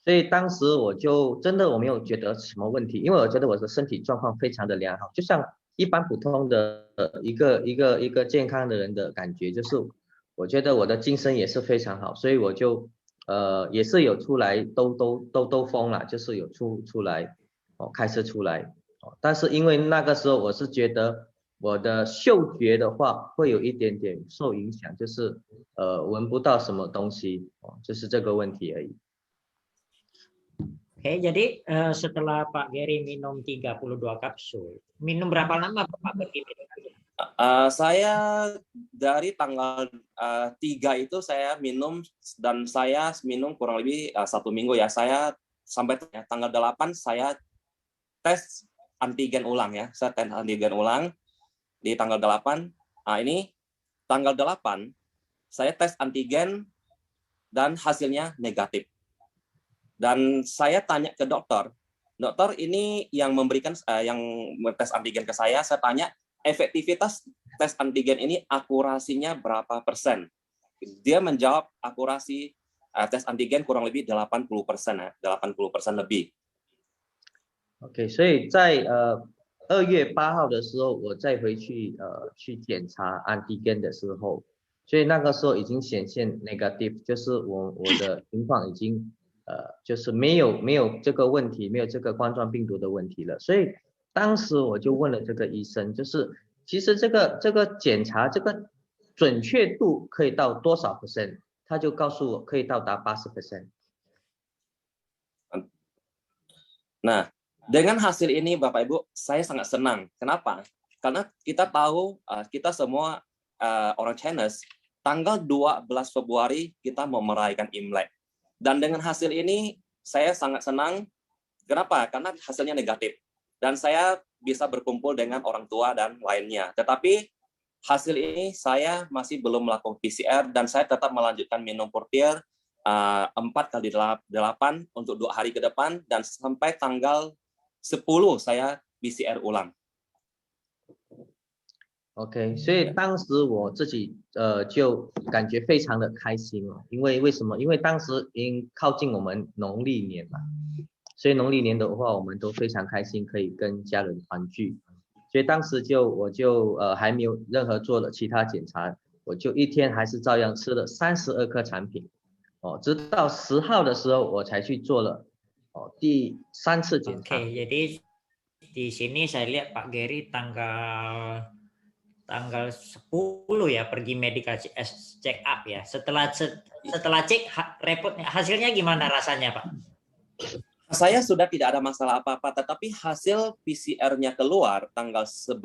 所以当时我就真的我没有觉得什么问题，因为我觉得我的身体状况非常的良好，就像一般普通的一个健康的人的感觉，就是我觉得我的精神也是非常好，所以我就也是有出来兜风了，就是有出来开车出来，但是因为那个时候我是觉得我的嗅觉的话会有一点点受影响，就是闻不到什么东西，就是这个问题而已。Oke, jadi setelah Pak Gary minum 32 kapsul, minum berapa lama Pak pergi medikasi? Saya dari tanggal 3 itu saya minum, dan saya minum kurang lebih 1 minggu ya. Saya sampai tanggal 8 saya tes antigen ulang ya. Saya tes antigen ulang di tanggal 8. Ini tanggal 8 saya tes antigen dan hasilnya negatif. Dan saya tanya ke dokter ini yang memberikan yang tes antigen ke saya tanya efektivitas tes antigen ini akurasinya berapa persen. Dia menjawab akurasi tes antigen kurang lebih 80% ya, 80% lebih. OK， 所以在2月8号的时候，我再回去去检查 antigen 的时候，所以那个时候已经显现 negative， 就是我的情况已经就是没有这个问题，没有这个冠状病毒的问题了。所以当时我就问了这个医生，就是其实这个检查这个准确度可以到多少%？他就告诉我可以到达 80%。Nah, dengan hasil ini Bapak Ibu, saya sangat senang. Kenapa? Karena kita tahu kita semua orang Chinese, tanggal 12 Februari kita mau merayakan Imlek. Dan dengan hasil ini saya sangat senang. Kenapa? Karena hasilnya negatif. Dan saya bisa berkumpul dengan orang tua dan lainnya. Tetapi hasil ini saya masih belum melakukan PCR, dan saya tetap melanjutkan minum Portir 4 kali 8 untuk 2 hari ke depan, dan sampai tanggal 10 saya PCR ulang. OK， 所以当时我自己就感觉非常的开心哦，因为为什么？因为当时已经靠近我们农历年了，所以农历年的话，我们都非常开心可以跟家人团聚，所以当时我就还没有任何做了其他检查，我就一天还是照样吃了32颗产品，直到10号的时候我才去做了第3次检查。Oke, jadi di sini saya lihat Pak Gary tanggal 10 ya pergi medikasi check up ya. Setelah cek repotnya, hasilnya gimana rasanya Pak? Saya sudah tidak ada masalah apa-apa, tetapi hasil PCR-nya keluar tanggal 11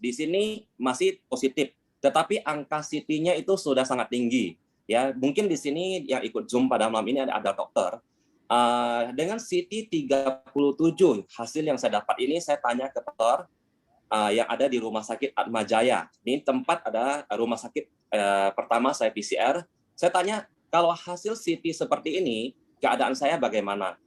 di sini masih positif, tetapi angka CT-nya itu sudah sangat tinggi. Ya, mungkin di sini yang ikut Zoom pada malam ini ada dokter. Dengan CT 37 hasil yang saya dapat ini, saya tanya ke dokter yang ada di Rumah Sakit Atmajaya. Ini tempat ada rumah sakit pertama saya PCR. Saya tanya, kalau hasil CT seperti ini, keadaan saya bagaimana?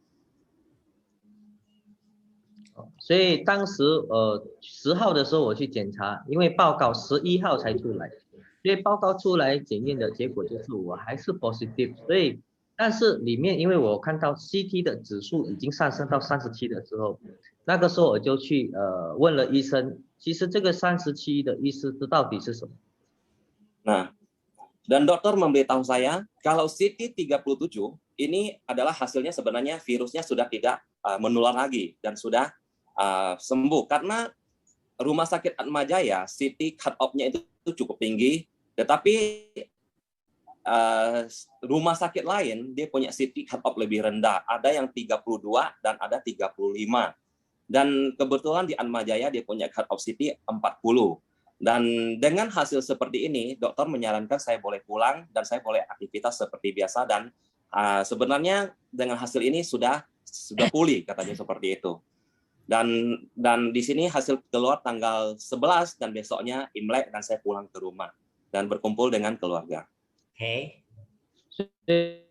所以当时10号的时候我去检查，因为报告11号才出来，所以报告出来检验的结果就是我还是 positive， 所以但是里面因为我看到 CT 的指数已经上升到37的时候，那个时候我就去问了医生，其实这个37的意思是到底是什么？ Nah, dan dokter memberitahu saya kalau CT 37 ini adalah hasilnya sebenarnya virusnya sudah tidak menular lagi dan sudah sembuh karena Rumah Sakit Atmajaya CT cut off-nya itu cukup tinggi, tetapi rumah sakit lain dia punya CT cut off lebih rendah, ada yang 32 dan ada 35. Dan kebetulan di Atmajaya dia punya cut off CT 40. Dan dengan hasil seperti ini, dokter menyarankan saya boleh pulang dan saya boleh aktivitas seperti biasa dan sebenarnya dengan hasil ini sudah pulih katanya seperti itu. Dan di sini hasil keluar tanggal 11 dan besoknya Imlek dan saya pulang ke rumah dan berkumpul dengan keluarga. OK， 所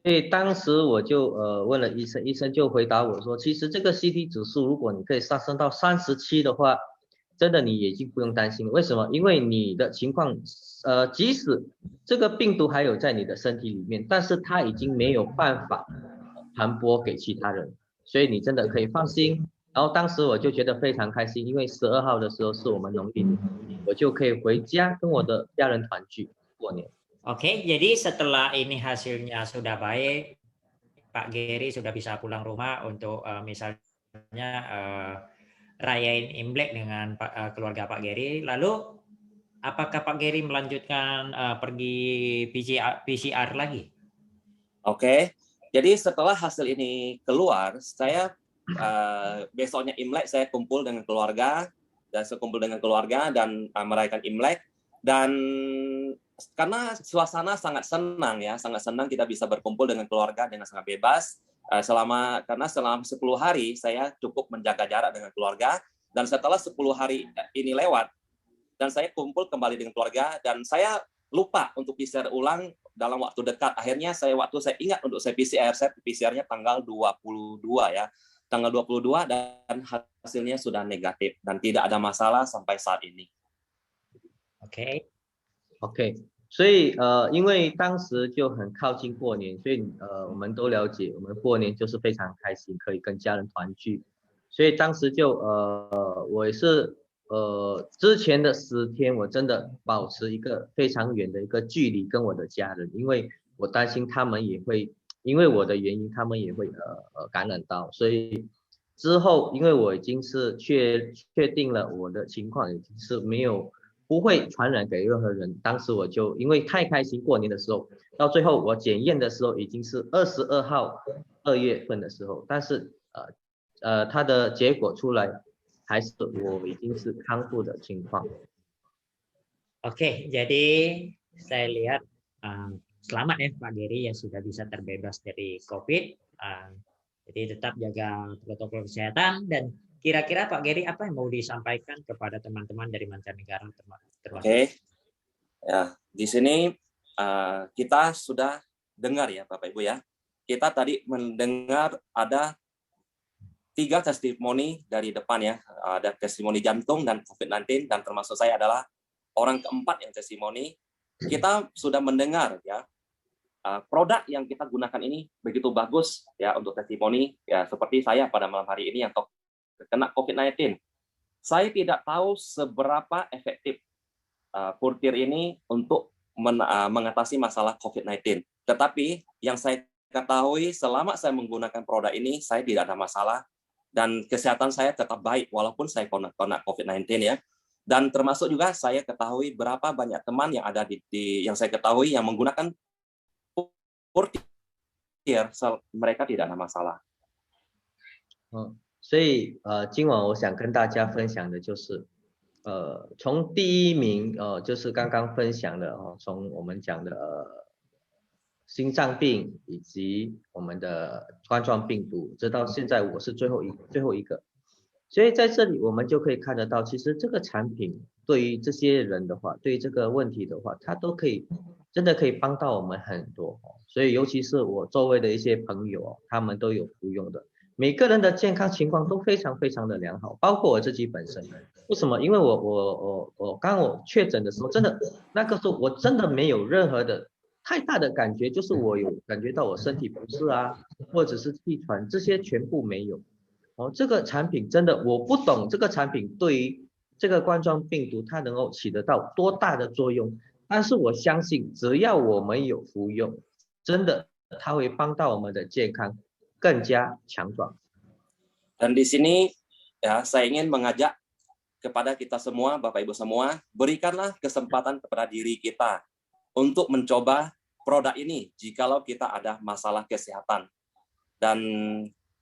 以当时我就问了医生，医生就回答我说，其实这个 CT 指数如果你可以上升到37的话，真的你已经不用担心了。为什么？因为你的情况即使这个病毒还有在你的身体里面，但是它已经没有办法传播给其他人，所以你真的可以放心。然后当时我就觉得非常开心，因为12号的时候是我们农历年，我就可以回家跟我的家人团聚过年。 Oke, jadi setelah ini hasilnya sudah baik, Pak Gary sudah bisa pulang rumah untuk misalnya rayain Imlek dengan keluarga Pak Gary. Lalu apakah Pak Gary melanjutkan pergi PCR lagi? Oke, jadi setelah hasil ini keluar, saya besoknya Imlek saya kumpul dengan keluarga dan merayakan Imlek dan karena suasana sangat senang ya, sangat senang kita bisa berkumpul dengan keluarga dengan sangat bebas selama 10 hari saya cukup menjaga jarak dengan keluarga dan setelah 10 hari ini lewat dan saya kumpul kembali dengan keluarga dan saya lupa untuk PCR ulang dalam waktu dekat. Akhirnya saya ingat untuk saya PCR-nya tanggal 22 ya. Tanggal 22 dan hasilnya sudah negatif dan tidak ada masalah sampai saat ini. OK， OK， 所以因为当时就很靠近过年，所以我们都了解，我们过年就是非常开心，可以跟家人团聚，所以当时就我也是之前的10天，我真的保持一个非常远的一个距离跟我的家人，因为我担心他们也会因为我的原因，他们也会感染到，所以之后因为我已经是确定了我的情况已经是不会传染给任何人，当时我就因为太开心过年的时候，到最后我检验的时候已经是22号2月份的时候，但是它的结果出来还是我已经是康复的情况。 Oke, jadi saya lihat selamat ya Pak Gary yang sudah bisa terbebas dari COVID. Jadi tetap jaga protokol kesehatan dan kira-kira Pak Gary apa yang mau disampaikan kepada teman-teman dari mancanegara termasuk? Oke, ya di sini kita sudah dengar ya Bapak Ibu ya. Kita tadi mendengar ada 3 testimoni dari depan ya. Ada testimoni jantung dan COVID-19 dan termasuk saya adalah orang keempat yang testimoni. Kita sudah mendengar ya. Produk yang kita gunakan ini begitu bagus ya untuk testimoni ya seperti saya pada malam hari ini yang kena COVID-19. Saya tidak tahu seberapa efektif Purtir ini untuk mengatasi masalah COVID-19. Tetapi yang saya ketahui selama saya menggunakan produk ini saya tidak ada masalah dan kesehatan saya tetap baik walaupun saya kena COVID-19 ya. Dan termasuk juga saya ketahui berapa banyak teman yang ada yang saya ketahui yang menggunakan Purtir, mereka tidak ada masalah. 所以今晚我想跟大家分享的就是从第1名就是刚刚分享的从我们讲的心脏病以及我们的冠状病毒，直到现在我是最后一个。所以在这里我们就可以看得到，其实这个产品对于这些人的话，对于这个问题的话，它都可以真的可以帮到我们很多。所以尤其是我周围的一些朋友，他们都有服用的，每个人的健康情况都非常非常的良好，包括我自己本身。为什么？因为我刚我确诊的时候，真的那个时候我真的没有任何的太大的感觉，就是我有感觉到我身体不适啊，或者是气喘，这些全部没有。这个产品真的我不懂，这个产品对于这个冠状病毒它能够起得到多大的作用，但是我相信只要我们有服用，真的它会帮到我们的健康更加强壮。 Dan di sini ya saya ingin mengajak kepada kita semua, Bapak Ibu semua, berikanlah kesempatan kepada diri kita untuk mencoba produk ini jikalau kita ada masalah kesehatan. Dan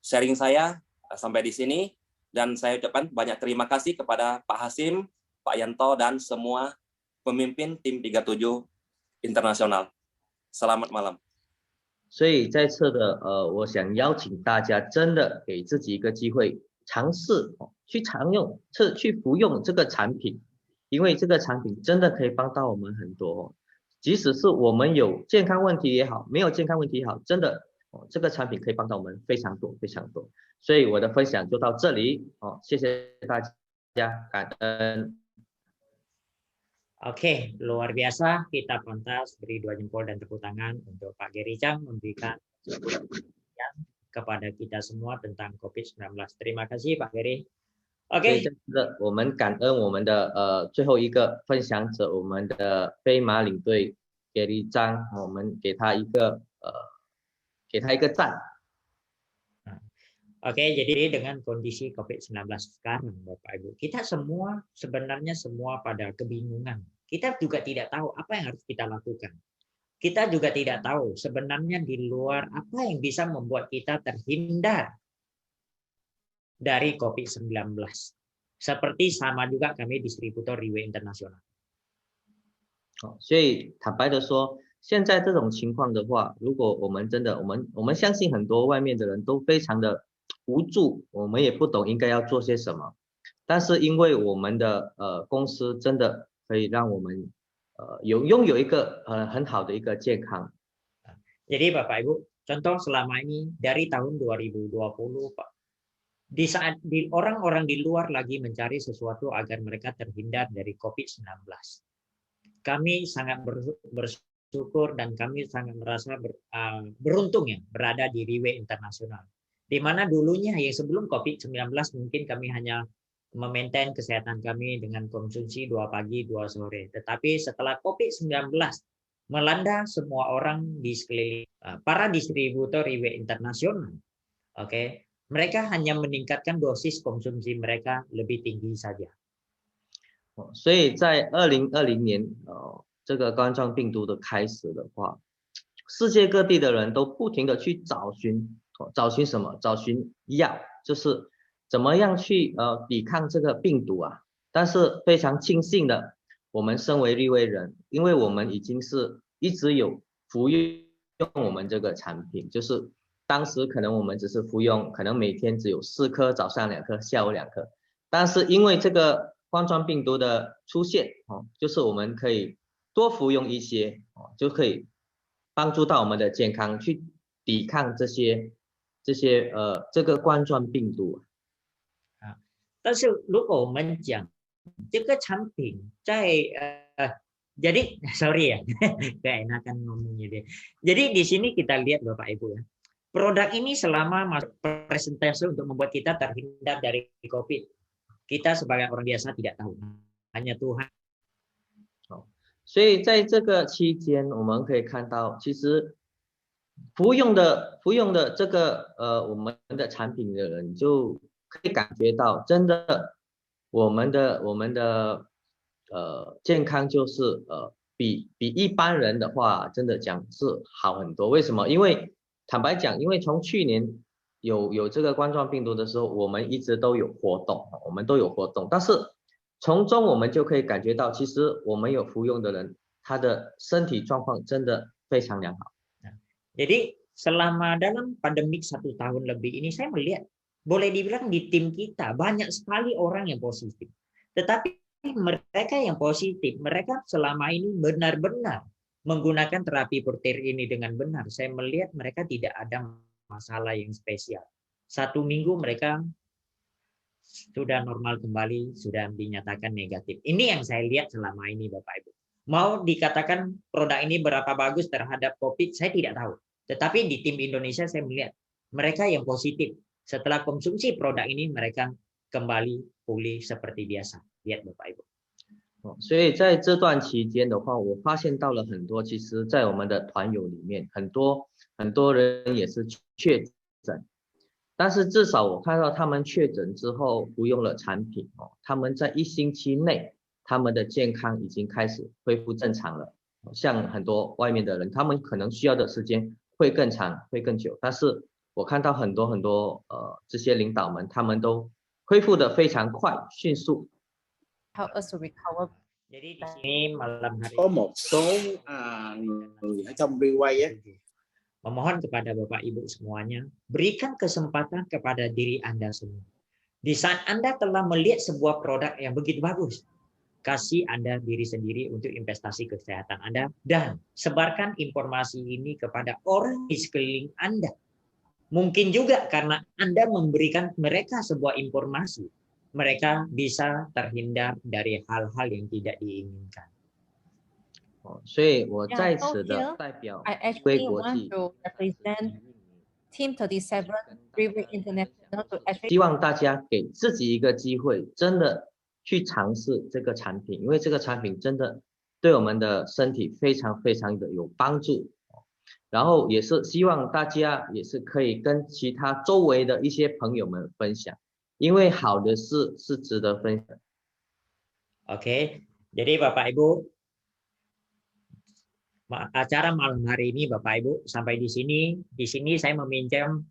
sharing saya sampai di sini, dan saya ucapkan banyak terima kasih kepada Pak Hasim, Pak Yanto, dan semua pemimpin tim 37 internasional. Selamat malam. 所以再次的我想邀请大家真的给自己一个机会，尝试去常用去服用这个产品，因为这个产品真的可以帮到我们很多。即使是我们有健康问题也好，没有健康问题也好，真的这个产品可以帮到我们非常多非常多。所以我的分享就到这里，谢谢大家，感恩。 Oke, luar biasa. Kita pantas beri 2 jempol dan tepuk tangan untuk Pak Gary Chang memberikan kepada kita semua tentang COVID-19. Terima kasih Pak Gary. Oke. 我们感恩我们的最后一个分享者，我们的飞马领队 Gary Chang， 我们给他一个赞。 Oke, jadi dengan kondisi COVID-19 sekarang, Bapak Ibu, kita semua sebenarnya pada kebingungan. Kita juga tidak tahu apa yang harus kita lakukan. Kita juga tidak tahu sebenarnya di luar apa yang bisa membuat kita terhindar dari COVID-19. Seperti sama juga kami distributor Riway Internasional. 所以坦白的说，现在这种情况的话，如果我们真的我们相信很多外面的人都非常的 无助，我们也不懂应该要做些什么，但是因为我们的公司真的可以让我们拥有一个很好的一个健康。 Jadi Bapak Ibu, contoh selama ini dari tahun 2020 Pak, di saat orang-orang di luar lagi mencari sesuatu agar mereka terhindar dari COVID-19, kami sangat bersyukur dan kami sangat merasa beruntung ya berada di Riway Internasional. Di mana dulunya yang sebelum COVID-19 mungkin kami hanya memaintain kesehatan kami dengan konsumsi 2 pagi 2 sore. Tetapi setelah COVID-19 melanda semua orang di sekeliling para distributor Riway Internasional, mereka hanya meningkatkan dosis konsumsi mereka lebih tinggi saja. 所以在2020年这个冠状病毒的开始的话，世界各地的人都不停的去找寻什么？找寻药，就是怎么样去抵抗这个病毒啊。但是非常庆幸的，我们身为立威人，因为我们已经是一直有服用我们这个产品，就是当时可能我们只是服用，可能每天只有4颗，早上2颗，下午2颗。但是因为这个冠状病毒的出现，就是我们可以多服用一些，就可以帮助到我们的健康，去抵抗这个冠状病毒。但是如果我们讲这个产品在jadi sorry ya, keenakan ngomongnya deh. Jadi di sini kita lihat Bapak Ibu ya, produk ini selama masuk presentasi untuk membuat kita terhindar dari COVID, kita sebagai orang biasa tidak tahu, hanya Tuhan. 所以在这个期间，我们可以看到，其实服用的这个我们的产品的人就可以感觉到，真的我们的健康就是比一般人的话，真的讲是好很多。为什么？因为坦白讲，因为从去年有这个冠状病毒的时候，我们一直都有活动，但是从中我们就可以感觉到，其实我们有服用的人，他的身体状况真的非常良好。Jadi selama dalam pandemik 1 tahun lebih ini saya melihat, boleh dibilang di tim kita banyak sekali orang yang positif. Tetapi mereka yang positif, mereka selama ini benar-benar menggunakan terapi petir ini dengan benar. Saya melihat mereka tidak ada masalah yang spesial. 1 minggu mereka sudah normal kembali, sudah dinyatakan negatif. Ini yang saya lihat selama ini, Bapak Ibu. Mau dikatakan produk ini berapa bagus terhadap COVID, saya tidak tahu. Tetapi di tim Indonesia saya melihat mereka yang positif. Setelah konsumsi produk ini, mereka kembali pulih seperti biasa. Lihat Bapak Ibu. 所以在这段期间的话，我发现到了很多，其实在我们的团友里面，很多人也是确诊，但是至少我看到他们确诊之后服用了产品，他们在1星期内，他们的健康已经开始恢复正常了。像很多外面的人，他们可能需要的时间会更长，会更久，但是我看到很多这些领导们，他们都恢复得非常快，迅速。 Help us to recover. Jadi di sini malam hari Có một số người ở trong Reway á, memohon kepada Bapak Ibu semuanya, berikan kesempatan kepada diri Anda semua. Di saat Anda telah melihat sebuah produk yang begitu bagus, kasih Anda diri sendiri untuk investasi kesehatan Anda dan sebarkan informasi ini kepada orang di sekeliling Anda. Mungkin juga karena Anda memberikan mereka sebuah informasi, mereka bisa terhindar dari hal-hal yang tidak diinginkan. 所以我在此的代表 I 瑞 actually 国 want 际， to represent Team 37 River International to actually 希望大家给自己一个机会，真的去尝试这个产品，因为这个产品真的对我们的身体非常的有帮助。然后也是希望大家也是可以跟其他周围的一些朋友们分享，因为好的事是值得分享。 Oke, jadi Bapak Ibu, acara malam hari ini Bapak Ibu sampai di sini. Di sini saya meminjam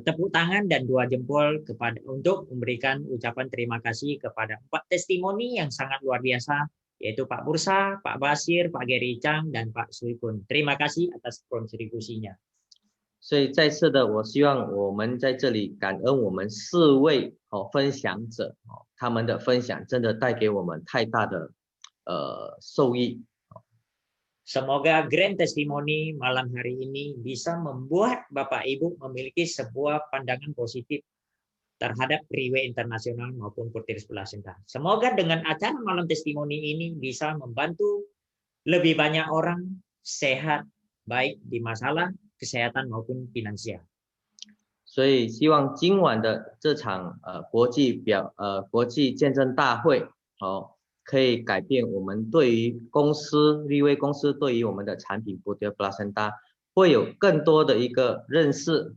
tepuk tangan dan 2 jempol untuk memberikan ucapan terima kasih kepada 4 testimoni yang sangat luar biasa, yaitu Pak Bursa, Pak Basir, Pak Gary Chang, dan Pak Suikun. Terima kasih atas kontribusinya. 所以再次的，我希望我们在这里感恩我们4位分享者，他们的分享真的带给我们太大的受益。 Semoga grand testimoni malam hari ini bisa membuat Bapak Ibu memiliki sebuah pandangan positif terhadap Riway Internasional maupun Portiris Placenta. Semoga dengan acara malam testimoni ini bisa membantu lebih banyak orang sehat, baik di masalah kesehatan maupun finansial. 所以希望今晚的这场国际见证大会，可以改变我们对于立威公司对于我们的产品 Portiris Placenta 会有更多的一个认识。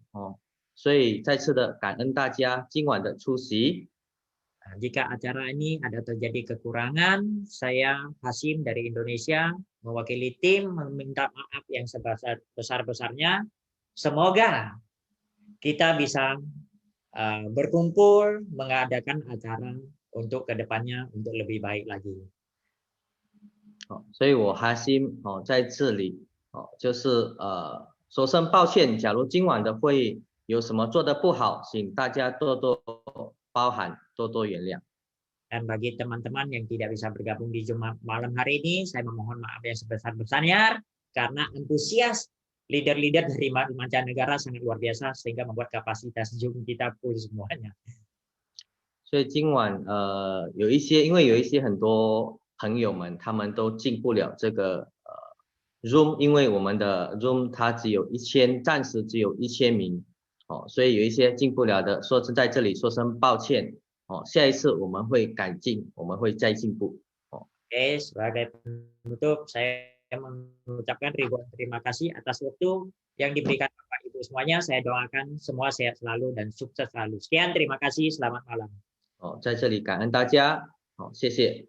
所以再次的感恩大家今晚的出席。 Jika acara ini ada terjadi kekurangan, saya Hasim dari Indonesia mewakili tim meminta maaf yang sebesar-besarnya. Semoga kita bisa berkumpul mengadakan acara untuk kedepannya untuk lebih baik lagi. 所以我哈辛在这里就是说声抱歉，假如今晚的会议有什么做得不好，请大家多多包涵，多多原谅。 Dan bagi teman-teman yang tidak bisa bergabung di Jumat malam hari ini, saya memohon maaf yang sebesar-besarnya karena antusias leader-leader dari mancanegara sangat luar biasa sehingga membuat kapasitas Zoom kita full semuanya. 所以今晚因为有一些很多朋友们他们都进不了这个Zoom， 因为我们的 Zoom 它暂时只有1000名，所以有一些进不了的，在这里说声抱歉，下一次我们会改进，我们会再进步。 Oke, sebagai penutup saya mengucapkan ribuan terima kasih atas waktu yang diberikan Bapak Ibu semuanya. Saya doakan semua sehat selalu dan sukses selalu. Sekian, terima kasih, selamat malam. 在这里感恩大家，谢谢。